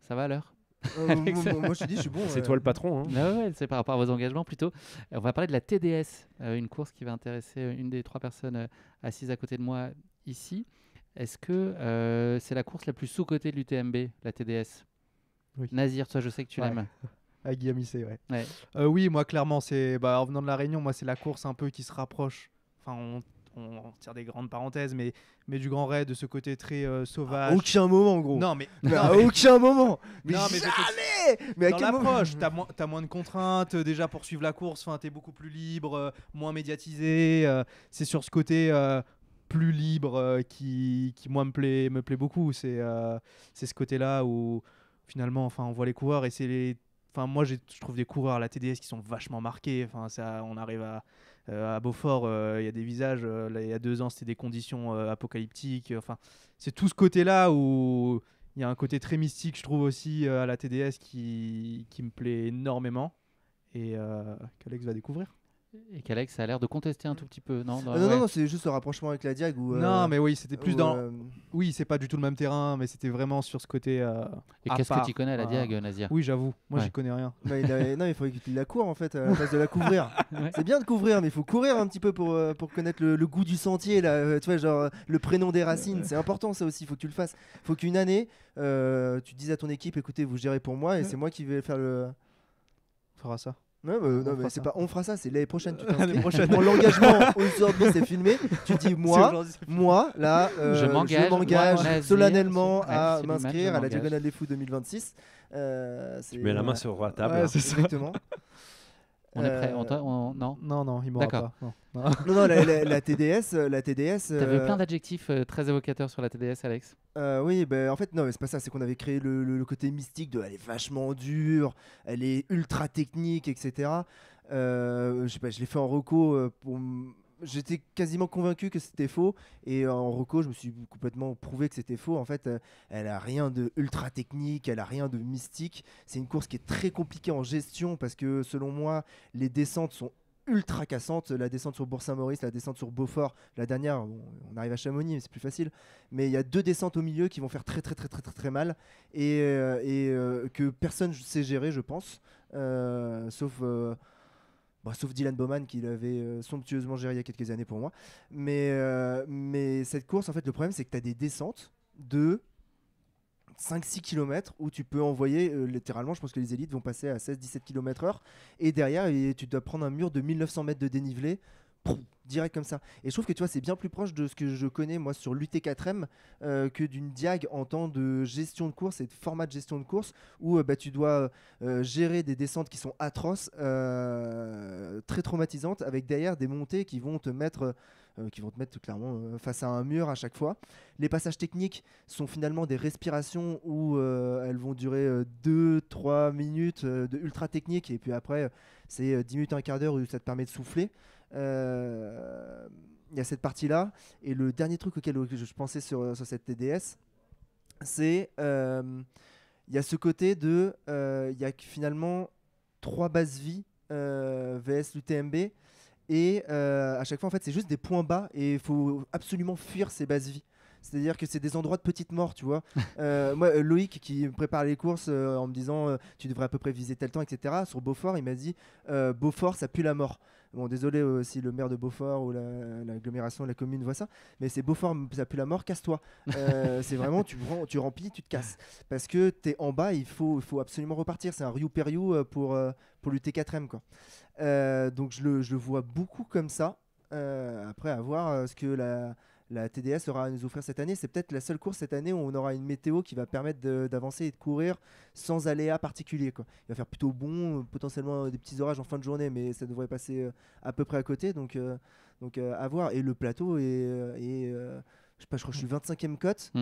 Ça va à l'heure? Moi je te dis, je suis bon. C'est toi le patron. Ouais, c'est par rapport à vos engagements plutôt. On va parler de la TDS, une course qui va intéresser une des 3 personnes assises à côté de moi ici. Est-ce que c'est la course la plus sous-cotée de l'UTMB, la TDS? Oui. Nazir, toi je sais que tu l'aimes. À Guillaume Issé, ouais. Oui, moi clairement, en venant de la Réunion, moi c'est la course un peu qui se rapproche. Enfin, on tire des grandes parenthèses, mais du Grand Raid, de ce côté très sauvage. À aucun moment, gros. Non, mais aucun moment. Mais jamais. Mais à quel moment? T'as moins de contraintes déjà pour suivre la course. Enfin, t'es beaucoup plus libre, moins médiatisé. C'est sur ce côté plus libre qui moi me plaît beaucoup. C'est ce côté-là où finalement, on voit les coureurs et c'est enfin moi je trouve des coureurs à la TDS qui sont vachement marqués. Enfin ça, on arrive à Beaufort, il y a des visages. Là, il y a 2 ans, c'était des conditions apocalyptiques. Enfin, c'est tout ce côté-là où il y a un côté très mystique, je trouve aussi à la TDS qui me plaît énormément et qu'Alex va découvrir. Et qu'Alex a l'air de contester un tout petit peu, non? Non, c'est juste le rapprochement avec la Diag. Non, mais oui, c'était plus dans. Oui, c'est pas du tout le même terrain, mais c'était vraiment sur ce côté. Et qu'est-ce que tu connais à la Diag, Nazir? Oui, j'avoue. Moi, j'y connais rien. Non, il faut qu'il la court en fait, à la place de la couvrir. Ouais. C'est bien de couvrir, mais il faut courir un petit peu pour connaître le goût du sentier. Là, tu vois, genre le prénom des racines, c'est important ça aussi. Il faut que tu le fasses. Il faut qu'une année, tu dises à ton équipe, écoutez, vous gérez pour moi et c'est moi qui vais faire le. On fera ça. Non, mais c'est pas on fera ça, c'est l'année prochaine. Tu prends l'engagement aujourd'hui, c'est filmé. Tu dis moi là, je m'engage solennellement à m'inscrire à la Diagonale des Fous 2026. Tu mets la main sur la table. Ouais, c'est exactement. On est prêt. Non, il m'aura pas. Non, la TDS. T'avais plein d'adjectifs très évocateurs sur la TDS, Alex. Oui, en fait, non, mais c'est pas ça. C'est qu'on avait créé le côté mystique de elle est vachement dure, elle est ultra technique, etc. Je sais pas, je l'ai fait en reco j'étais quasiment convaincu que c'était faux et en reco je me suis complètement prouvé que c'était faux. En fait, elle a rien de ultra technique, elle a rien de mystique. C'est une course qui est très compliquée en gestion parce que selon moi les descentes sont ultra cassantes. La descente sur Bourg-Saint-Maurice, la descente sur Beaufort, la dernière, on arrive à Chamonix, mais c'est plus facile. Mais il y a 2 descentes au milieu qui vont faire très très très très très, très mal et que personne sait gérer, je pense, sauf Dylan Bowman qui l'avait somptueusement géré il y a quelques années pour moi. Mais cette course, en fait, le problème, c'est que tu as des descentes de 5-6 km où tu peux envoyer littéralement, je pense que les élites vont passer à 16-17 km/h. Et derrière, tu dois prendre un mur de 1900 mètres de dénivelé. Direct comme ça. Et je trouve que tu vois, c'est bien plus proche de ce que je connais moi sur l'UT4M que d'une Diag en temps de gestion de course et de format de gestion de course où tu dois gérer des descentes qui sont atroces, très traumatisantes, avec derrière des montées qui vont te mettre clairement face à un mur à chaque fois. Les passages techniques sont finalement des respirations où elles vont durer 2-3 minutes de ultra technique et puis après c'est 10 minutes, un quart d'heure où ça te permet de souffler. Il y a cette partie là et le dernier truc auquel je pensais sur cette TDS, c'est il y a ce côté de il y a finalement 3 bases vie vs l'UTMB et à chaque fois en fait c'est juste des points bas et il faut absolument fuir ces bases vie. C'est-à-dire que c'est des endroits de petite mort, tu vois. Moi, Loïc qui me prépare les courses en me disant tu devrais à peu près viser tel temps, etc. Sur Beaufort, il m'a dit Beaufort, ça pue la mort. Bon, désolé si le maire de Beaufort ou l'agglomération, la commune voit ça, mais c'est Beaufort, ça pue la mort, casse-toi. C'est vraiment, tu remplis, tu te casses. Parce que tu es en bas, il faut absolument repartir. C'est un Ryu-Periou pour l'UT4M, quoi. Donc je le vois beaucoup comme ça. Après, à voir ce que la TDS aura à nous offrir cette année. C'est peut-être la seule course cette année où on aura une météo qui va permettre d'avancer et de courir sans aléas particuliers, quoi. Il va faire plutôt bon, potentiellement des petits orages en fin de journée, mais ça devrait passer à peu près à côté. Donc à voir. Et le plateau est je sais pas, je crois que je suis 25e cote.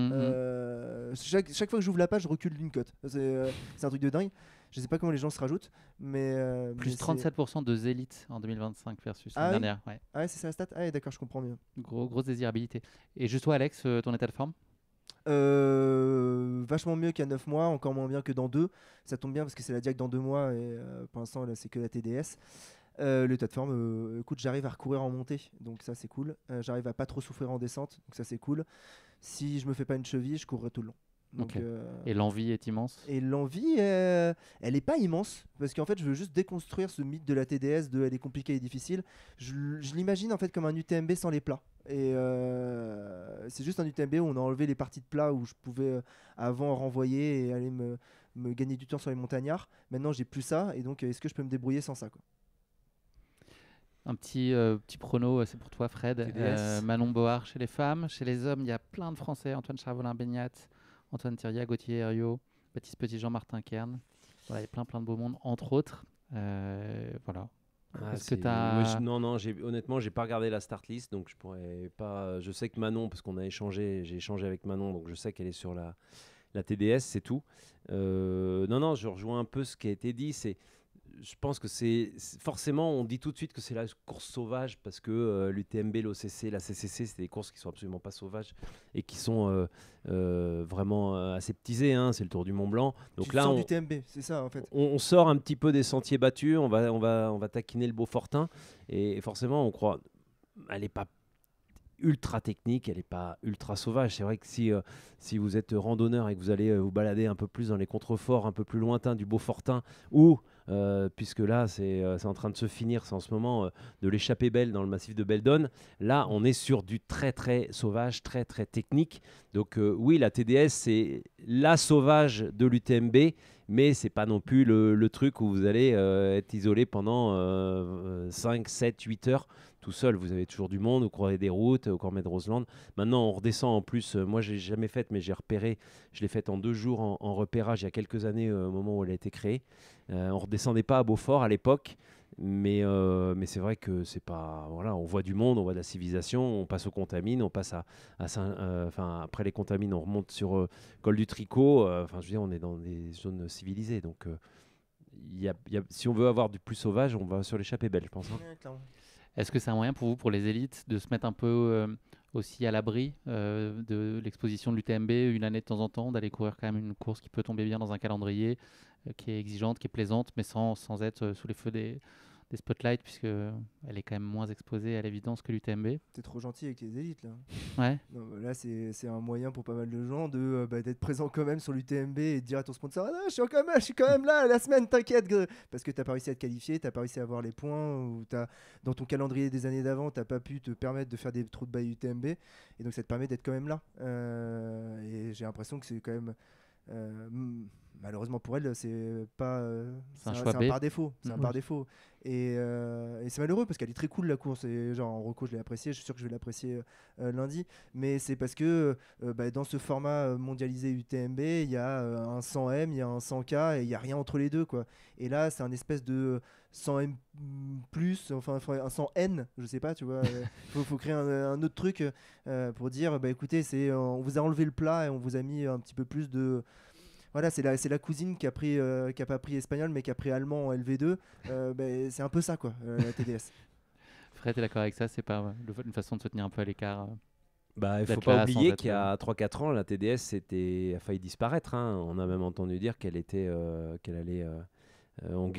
Chaque fois que j'ouvre la page, je recule d'une cote. C'est un truc de dingue. Je sais pas comment les gens se rajoutent, mais plus 37% de Zélite en 2025 versus l'année dernière. Ouais. Ah ouais, c'est ça la stat. Ah ouais, d'accord, je comprends mieux. Grosse désirabilité. Et juste toi, Alex, ton état de forme? Vachement mieux qu'il y a 9 mois, encore moins bien que dans 2. Ça tombe bien parce que c'est la Diag dans 2 mois et pour l'instant là c'est que la TDS. L'état de forme, écoute, j'arrive à recourir en montée, donc ça c'est cool. J'arrive à pas trop souffrir en descente, donc ça c'est cool. Si je me fais pas une cheville, je courrai tout le long. Donc, okay. Et l'envie est immense. Et l'envie, elle est pas immense parce qu'en fait, je veux juste déconstruire ce mythe de la TDS de elle est compliquée et difficile. Je l'imagine en fait comme un UTMB sans les plats. Et c'est juste un UTMB où on a enlevé les parties de plat où je pouvais avant renvoyer et aller me gagner du temps sur les montagnards. Maintenant, j'ai plus ça et donc est-ce que je peux me débrouiller sans ça, quoi. Un petit prono, c'est pour toi, Fred. Manon Board chez les femmes. Chez les hommes, il y a plein de Français. Antoine Charvolin-Beignat, Antoine Thiriat, Gauthier Herriot, Baptiste Petitjean, Martin Kern. Voilà, il y a plein de beaux mondes, entre autres. Voilà. Est-ce que t'as... honnêtement, j'ai pas regardé la start list, donc je pourrais pas. Je sais que Manon, parce qu'on a échangé, j'ai échangé avec Manon, donc je sais qu'elle est sur la la TDS, c'est tout. Non, je rejoins un peu ce qui a été dit. Je pense que forcément, on dit tout de suite que c'est la course sauvage parce que l'UTMB, l'OCC, la CCC, c'est des courses qui sont absolument pas sauvages et qui sont vraiment aseptisées. Hein, c'est le Tour du Mont Blanc. Donc tu là, sors du TMB, c'est ça en fait. on sort un petit peu des sentiers battus. On va taquiner le Beaufortin et forcément, on croit, elle n'est pas ultra technique, elle n'est pas ultra sauvage. C'est vrai que si vous êtes randonneur et que vous allez vous balader un peu plus dans les contreforts, un peu plus lointains du Beaufortin, ou puisque là c'est en train de se finir, c'est en ce moment de l'échappée belle dans le massif de Beldon, là on est sur du très très sauvage, très très technique. Donc oui, la TDS c'est la sauvage de l'UTMB, mais c'est pas non plus le truc où vous allez être isolé pendant 5, 7, 8 heures tout seul. Vous avez toujours du monde, vous croisez des routes, au Cormet de Roseland. Maintenant, on redescend en plus. Moi, je l'ai jamais faite, mais j'ai repéré. Je l'ai faite en 2 jours en repérage il y a quelques années, au moment où elle a été créée. On redescendait pas à Beaufort à l'époque, mais c'est vrai que c'est pas. Voilà, on voit du monde, on voit de la civilisation, on passe aux Contamines, on passe après les Contamines, on remonte sur Col du Tricot. Je veux dire, on est dans des zones civilisées, donc. Si on veut avoir du plus sauvage, on va sur l'échappée belle, je pense. Hein. Est-ce que c'est un moyen pour vous, pour les élites, de se mettre un peu aussi à l'abri de l'exposition de l'UTMB une année de temps en temps, d'aller courir quand même une course qui peut tomber bien dans un calendrier, qui est exigeante, qui est plaisante, mais sans être sous les feux des spotlights, puisqu'elle est quand même moins exposée à l'évidence que l'UTMB. T'es trop gentil avec les élites là. Ouais. Non, là c'est un moyen pour pas mal de gens d'être présent quand même sur l'UTMB et de dire à ton sponsor ah, non, je suis quand même là la semaine, t'inquiète, parce que t'as pas réussi à te qualifier, t'as pas réussi à avoir les points, ou dans ton calendrier des années d'avant t'as pas pu te permettre de faire des trous de bail UTMB, et donc ça te permet d'être quand même là. Et j'ai l'impression que c'est quand même malheureusement pour elle, c'est pas c'est un par défaut. C'est un par défaut. Et c'est malheureux parce qu'elle est très cool la course. Et genre en reco, je l'ai appréciée. Je suis sûr que je vais l'apprécier lundi. Mais c'est parce que dans ce format mondialisé UTMB, il y a un 100M, il y a un 100K et il n'y a rien entre les deux, quoi. Et là, c'est un espèce de 100M plus, enfin un 100N, je sais pas, tu vois. Faut créer un autre truc pour dire écoutez, on vous a enlevé le plat et on vous a mis un petit peu plus de. Voilà, c'est la cousine qui a pas pris espagnol mais qui a pris allemand en LV2. C'est un peu ça, quoi, la TDS. Fred, t'es d'accord avec ça? C'est pas une façon de se tenir un peu à l'écart? Il ne faut pas oublier qu'il y a 3-4 ans, la TDS a failli disparaître. Hein. On a même entendu dire qu'elle allait. On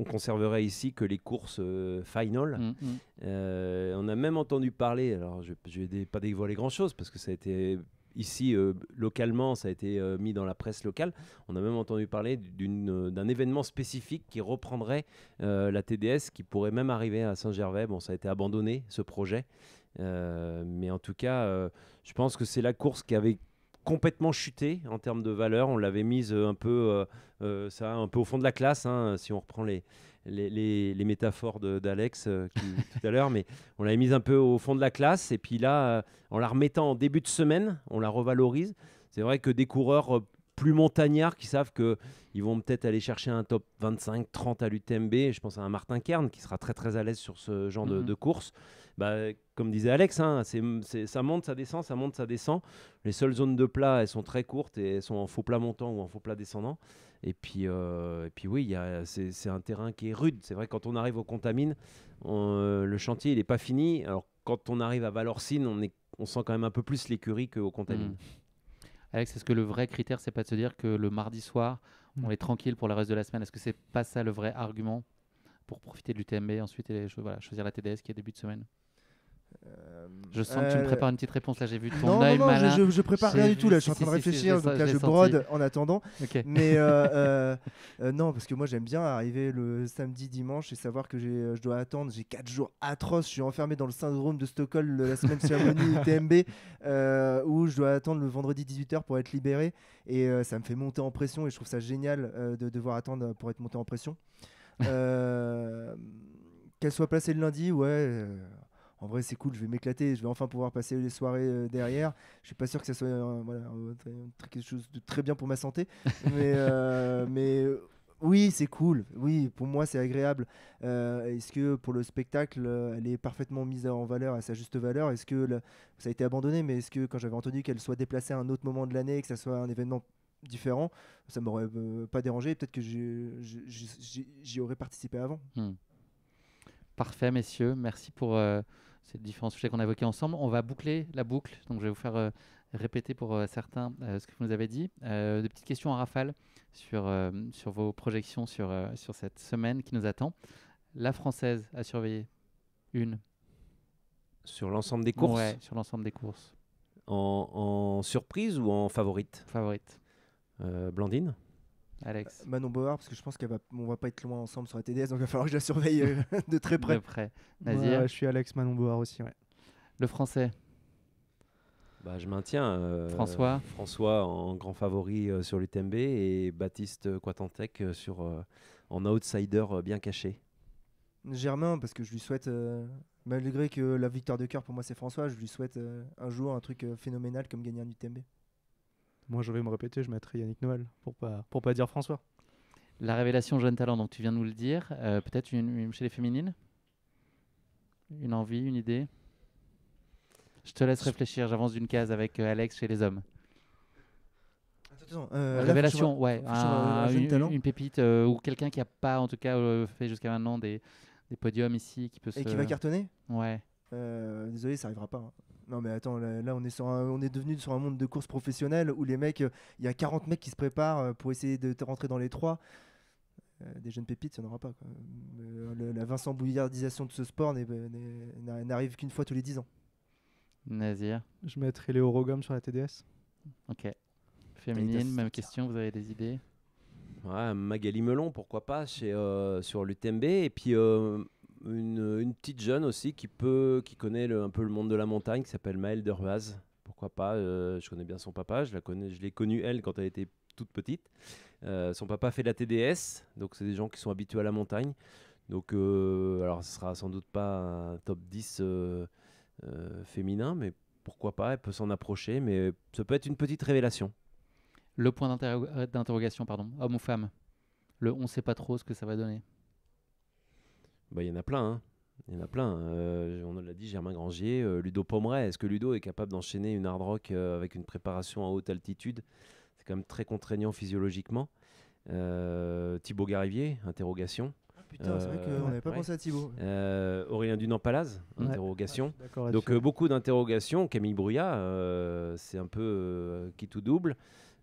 conserverait ici que les courses final. On a même entendu parler, alors je vais pas dévoiler grand-chose parce que ça a été. Ici, localement, ça a été mis dans la presse locale. On a même entendu parler d'un événement spécifique qui reprendrait la TDS, qui pourrait même arriver à Saint-Gervais. Bon, ça a été abandonné, ce projet. Mais en tout cas, je pense que c'est la course qui avait complètement chuté en termes de valeur. On l'avait mise un peu au fond de la classe, hein, si on reprend les métaphores d'Alex tout à l'heure, mais on l'avait mise un peu au fond de la classe, et puis là, en la remettant en début de semaine, on la revalorise. C'est vrai que des coureurs plus montagnards qui savent qu'ils vont peut-être aller chercher un top 25-30 à l'UTMB, je pense à un Martin Kern qui sera très très à l'aise sur ce genre de course. Comme disait Alex, hein, ça monte, ça descend, ça monte, ça descend. Les seules zones de plat, elles sont très courtes et elles sont en faux plat montant ou en faux plat descendant. Et puis oui, c'est un terrain qui est rude. C'est vrai, quand on arrive aux Contamines, le chantier il n'est pas fini. Alors quand on arrive à Valorcine, on sent quand même un peu plus l'écurie qu'aux Contamines. Alex, est-ce que le vrai critère, c'est pas de se dire que le mardi soir, on est tranquille pour le reste de la semaine? Est-ce que c'est pas ça le vrai argument pour profiter de l'UTMB et ensuite choisir la TDS qui est début de semaine? Je sens que tu me prépares une petite réponse là, j'ai vu ton œil malin. Je prépare rien du tout là, je suis en train de réfléchir, donc là je brode en attendant. Okay. Mais non, parce que moi j'aime bien arriver le samedi, dimanche et savoir que je dois attendre, j'ai 4 jours atroces, je suis enfermé dans le syndrome de Stockholm de la semaine cérémonie UTMB où je dois attendre le vendredi 18h pour être libéré, et ça me fait monter en pression et je trouve ça génial de devoir attendre pour être monté en pression. Qu'elle soit placée le lundi, ouais. En vrai, c'est cool, je vais m'éclater, je vais enfin pouvoir passer les soirées derrière. Je suis pas sûr que ça soit quelque chose de très bien pour ma santé, mais oui, c'est cool. Oui, pour moi, c'est agréable. Est-ce que pour le spectacle, elle est parfaitement mise en valeur à sa juste valeur? Est-ce que ça a été abandonné, mais est-ce que quand j'avais entendu qu'elle soit déplacée à un autre moment de l'année, que ça soit un événement différent, ça m'aurait pas dérangé. Peut-être que j'y aurais participé avant. Parfait, messieurs. Merci pour ces différents sujets qu'on a évoqués ensemble. On va boucler la boucle. Donc, je vais vous faire répéter pour certains ce que vous nous avez dit. Des petites questions en rafale sur vos projections sur cette semaine qui nous attend. La française à surveiller. Une. Sur l'ensemble des courses. Ouais, sur l'ensemble des courses. En surprise ou en favorite? Favorite. Blandine? Alex? Manon Bauer, parce que je pense qu'on va pas être loin ensemble sur la TDS, donc il va falloir que je la surveille de très près. De près. Nazir? Je suis Alex Manon Bauer aussi. Ouais. Le français? Je maintiens François en grand favori sur l'UTMB et Baptiste Quatantec en outsider bien caché. Germain, parce que je lui souhaite, malgré que la victoire de cœur pour moi c'est François, je lui souhaite un jour un truc phénoménal comme gagner un UTMB. Moi je vais me répéter, je mettrai Yannick Noël pour pas dire François. La révélation jeune talent, donc tu viens de nous le dire. Peut-être une chez les féminines? Une envie, une idée? Je te laisse réfléchir, j'avance d'une case avec Alex chez les hommes. Révélation, ouais. Une pépite ou quelqu'un qui n'a pas en tout cas fait jusqu'à maintenant des podiums ici. Qui va cartonner? Ouais. Désolé, ça arrivera pas. Non mais attends, là on est devenu sur un monde de course professionnelle où les mecs, il y a 40 mecs qui se préparent pour essayer de rentrer dans les 3. Des jeunes pépites, ça n'aura pas. Quoi. La Vincent Bouillardisation de ce sport n'arrive qu'une fois tous les 10 ans. Nazir? Je mettrai Léo Rogom sur la TDS. Ok. Féminine, même question, vous avez des idées? Ouais, Magali Melon, pourquoi pas, sur l'UTMB. Et puis une petite jeune aussi qui connaît un peu le monde de la montagne, qui s'appelle Maëlle Dervaz. Pourquoi pas, je connais bien son papa, je l'ai connue elle quand elle était toute petite. Son papa fait de la TDS, donc c'est des gens qui sont habitués à la montagne. Donc alors ce sera sans doute pas un top 10 féminin, mais pourquoi pas, elle peut s'en approcher, mais ça peut être une petite révélation. Le point d'interrogation, homme ou femme? On ne sait pas trop ce que ça va donner. Il y en a plein, hein. Il y en a plein. On l'a dit, Germain Grangier, Ludo Pomeray. Est-ce que Ludo est capable d'enchaîner une hard rock avec une préparation à haute altitude? C'est quand même très contraignant physiologiquement. Thibaut Garivier, interrogation. Putain, c'est vrai qu'on n'avait pas pensé à Thibaut. Aurélien Dunant-Palaz, interrogation. Donc beaucoup d'interrogations. Camille Brouillat, c'est un peu qui tout double.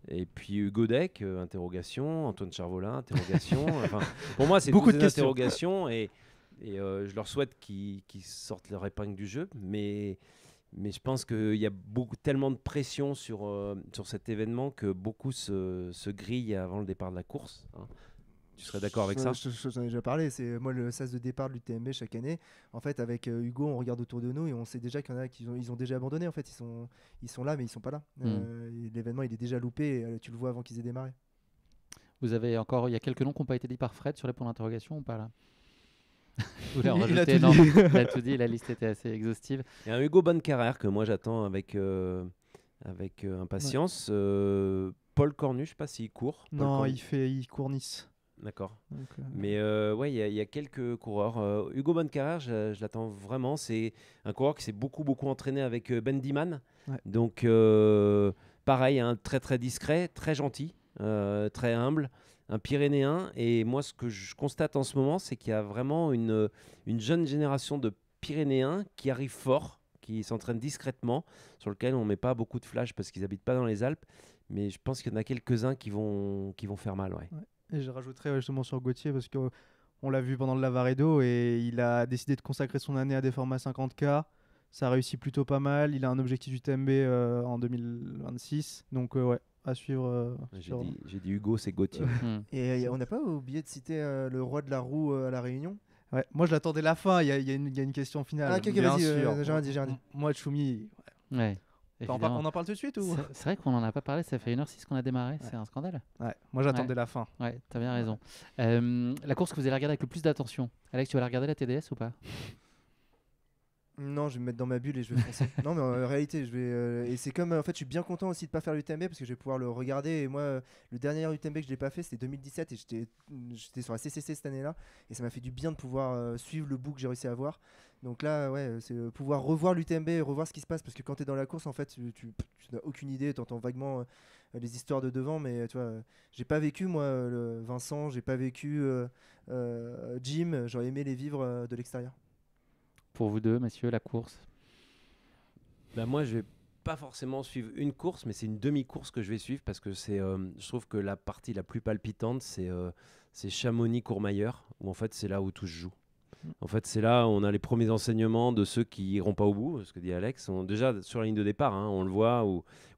Et puis Hugo Deck, interrogation. Antoine Charvolin, interrogation. Enfin, pour moi, c'est beaucoup d'interrogations et je leur souhaite qu'ils sortent leur épingle du jeu. Mais je pense qu'il y a tellement de pression sur cet événement que beaucoup se grillent avant le départ de la course. Hein. Tu serais d'accord avec ça? J'en ai déjà parlé. C'est moi le sas de départ de l'UTMB chaque année. En fait, avec Hugo, on regarde autour de nous et on sait déjà qu'il y en a qui ont déjà abandonné. En fait, ils sont là, mais ils sont pas là. L'événement, il est déjà loupé. Et, tu le vois avant qu'ils aient démarré. Vous avez encore, il y a quelques noms qui n'ont pas été dit par Fred sur les points d'interrogation ou pas là? Il a tout dit. La liste était assez exhaustive. Il y a un Hugo Bonnecarrère que moi j'attends avec impatience. Paul Cornu, je ne sais pas s'il court. Non, il court Nice. D'accord. Mais il y a quelques coureurs. Hugo Bonnecarrère, je l'attends vraiment. C'est un coureur qui s'est beaucoup entraîné avec Ben Diman. Ouais. Donc, pareil, très très discret, très gentil, très humble, un Pyrénéen. Et moi, ce que je constate en ce moment, c'est qu'il y a vraiment une jeune génération de Pyrénéens qui arrivent fort, qui s'entraînent discrètement, sur lequel on ne met pas beaucoup de flash parce qu'ils n'habitent pas dans les Alpes. Mais je pense qu'il y en a quelques-uns qui vont faire mal. Ouais. Et je rajouterais justement sur Gauthier parce qu'on l'a vu pendant le Lavaredo et il a décidé de consacrer son année à des formats 50K. Ça réussit plutôt pas mal. Il a un objectif du TMB en 2026. Donc ouais, à suivre. J'ai dit Hugo, c'est Gauthier. Et on n'a pas oublié de citer le roi de la roue à La Réunion. Ouais, moi je l'attendais la fin. Il y a une question finale. Ah, bien sûr. J'ai rien dit. Moi, Choumi. Ouais. On en parle tout de suite ou... C'est vrai qu'on n'en a pas parlé, ça fait 1h06 qu'on a démarré, c'est un scandale. Ouais, moi j'attendais la fin. Ouais, t'as bien raison. La course que vous allez regarder avec le plus d'attention, Alex, tu vas la regarder la TDS ou pas? Non, je vais me mettre dans ma bulle et je vais foncer. Non, mais en réalité, je vais. Et c'est comme. En fait, je suis bien content aussi de pas faire l'UTMB parce que je vais pouvoir le regarder. Et moi, le dernier UTMB que je n'ai pas fait, c'était 2017 et j'étais sur la CCC cette année-là. Et ça m'a fait du bien de pouvoir suivre le bout que j'ai réussi à avoir. Donc là, ouais, c'est pouvoir revoir l'UTMB et revoir ce qui se passe parce que quand tu es dans la course, en fait, tu n'as aucune idée. Tu entends vaguement les histoires de devant, mais tu vois, j'ai pas vécu moi Vincent, j'ai pas vécu Jim, j'aurais aimé les vivre de l'extérieur. Pour vous deux, messieurs, la course. Bah, moi, je vais pas forcément suivre une course, mais c'est une demi-course que je vais suivre parce que je trouve que la partie la plus palpitante, c'est Chamonix-Courmayeur, où en fait, c'est là où tout se joue. En fait, c'est là où on a les premiers enseignements de ceux qui iront pas au bout, ce que dit Alex. Déjà, sur la ligne de départ, hein, on le voit,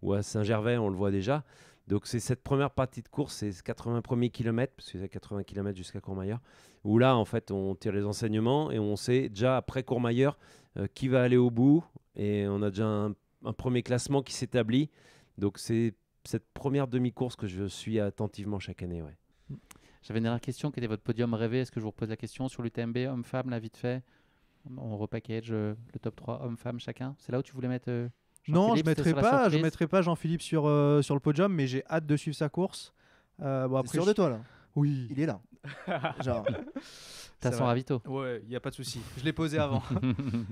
ou à Saint-Gervais, on le voit déjà. Donc, c'est cette première partie de course, c'est 80 premiers kilomètres, parce que c'est 80 km jusqu'à Courmayeur, où là, en fait, on tire les enseignements et on sait déjà, après Courmayeur, qui va aller au bout. Et on a déjà un premier classement qui s'établit. Donc, c'est cette première demi-course que je suis attentivement chaque année. Ouais. J'avais une dernière question qui était votre podium rêvé. Est-ce que je vous repose la question sur l'UTMB, homme-femme, là, vite fait? On repackage le top 3 homme-femme chacun. C'est là où tu voulais mettre Non, je Jean-Philippe, ne mettrai pas Jean-Philippe sur le podium, mais j'ai hâte de suivre sa course. T'es sûr de toi là? Oui. Il est là. Genre. T'as son ravito. Ouais, il n'y a pas de souci. Je l'ai posé avant.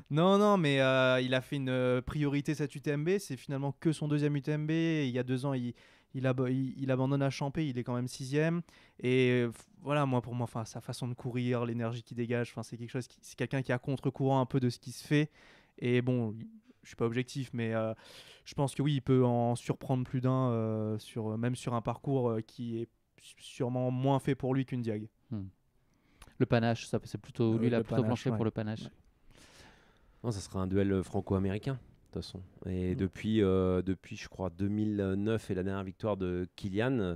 Non, mais il a fait une priorité cette UTMB. C'est finalement que son deuxième UTMB. Il y a 2 ans, il abandonne à Champé. Il est quand même 6e. Et voilà, pour moi, sa façon de courir, l'énergie qu'il dégage, c'est quelque chose. C'est quelqu'un qui est à contre-courant un peu de ce qui se fait. Et bon, je suis pas objectif, mais je pense que oui, il peut en surprendre plus d'un, même sur un parcours qui est sûrement moins fait pour lui qu'une Diag. Le panache, ça, c'est plutôt lui, il a plutôt panache, planché ouais. pour le panache. Ouais. Non, ça sera un duel franco-américain, de toute façon. Et depuis, je crois, 2009 et la dernière victoire de Kilian,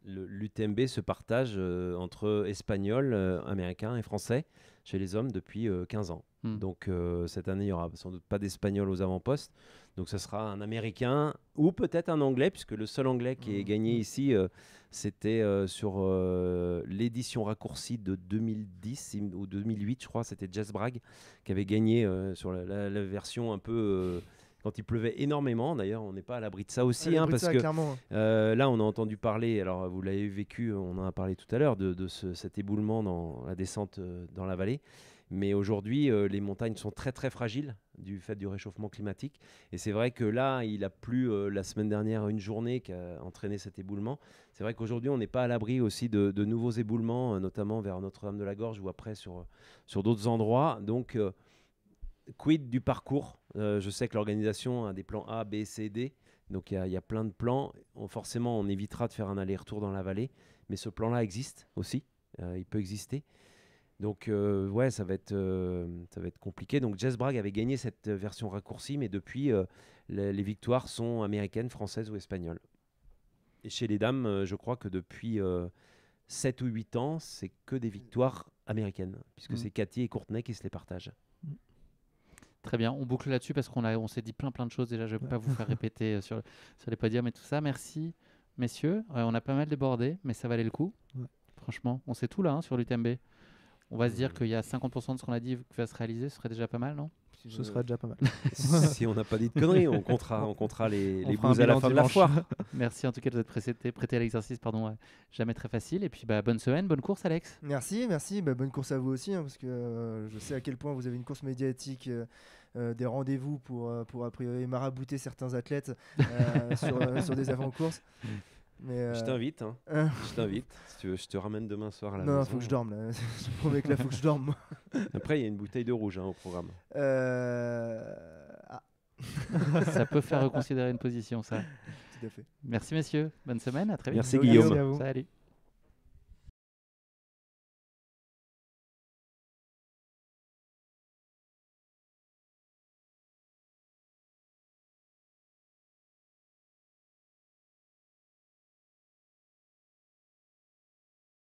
l'UTMB se partage entre Espagnols, Américains et Français chez les hommes depuis 15 ans. Donc cette année, il n'y aura sans doute pas d'Espagnols aux avant-postes. Donc ça sera un Américain ou peut-être un Anglais, puisque le seul Anglais qui est gagné ici, c'était sur l'édition raccourcie de 2010 ou 2008, je crois. C'était Jess Bragg qui avait gagné sur la version un peu... quand il pleuvait énormément, d'ailleurs, on n'est pas à l'abri de ça aussi, parce que là, on a entendu parler, alors vous l'avez vécu, on en a parlé tout à l'heure, de cet éboulement dans la descente dans la vallée. Mais aujourd'hui, les montagnes sont très très fragiles du fait du réchauffement climatique. Et c'est vrai que là, il a plu la semaine dernière une journée qui a entraîné cet éboulement. C'est vrai qu'aujourd'hui, on n'est pas à l'abri aussi de nouveaux éboulements, notamment vers Notre-Dame-de-la-Gorge ou après sur d'autres endroits. Donc, quid du parcours? Je sais que l'organisation a des plans A, B, C, D. Donc, il y a plein de plans. Forcément, on évitera de faire un aller-retour dans la vallée. Mais ce plan-là existe aussi. Il peut exister. Donc, ouais, ça va être compliqué. Donc, Jess Bragg avait gagné cette version raccourcie, mais depuis, les victoires sont américaines, françaises ou espagnoles. Et chez les dames, je crois que depuis 7 ou 8 ans, c'est que des victoires américaines, puisque c'est Cathy et Courtenay qui se les partagent. Très bien, on boucle là-dessus parce qu'on s'est dit plein de choses déjà. Je ne vais pas vous faire répéter sur les podiums et tout ça. Merci, messieurs. On a pas mal débordé, mais ça valait le coup. Ouais. Franchement, on sait tout là sur l'UTMB. On va se dire qu'il y a 50% de ce qu'on a dit qui va se réaliser, ce serait déjà pas mal, non? Ce serait déjà pas mal. Si on n'a pas dit de conneries, on comptera les bouts à la fin de la foire. Merci en tout cas de vous être prêté à l'exercice, jamais très facile. Et puis bonne semaine, bonne course Alex. Merci. Bonne course à vous aussi, parce que je sais à quel point vous avez une course médiatique, des rendez-vous pour a priori marabouter certains athlètes sur des avant-courses. Mais je t'invite, je t'invite. Si tu veux, je te ramène demain soir à la maison. Non, faut que je dorme là. Je promets que là, faut que je dorme. Moi. Après, il y a une bouteille de rouge au programme. Ça peut faire reconsidérer une position, ça. Tout à fait. Merci messieurs, bonne semaine, à très vite. Merci Guillaume. Merci à vous. Salut.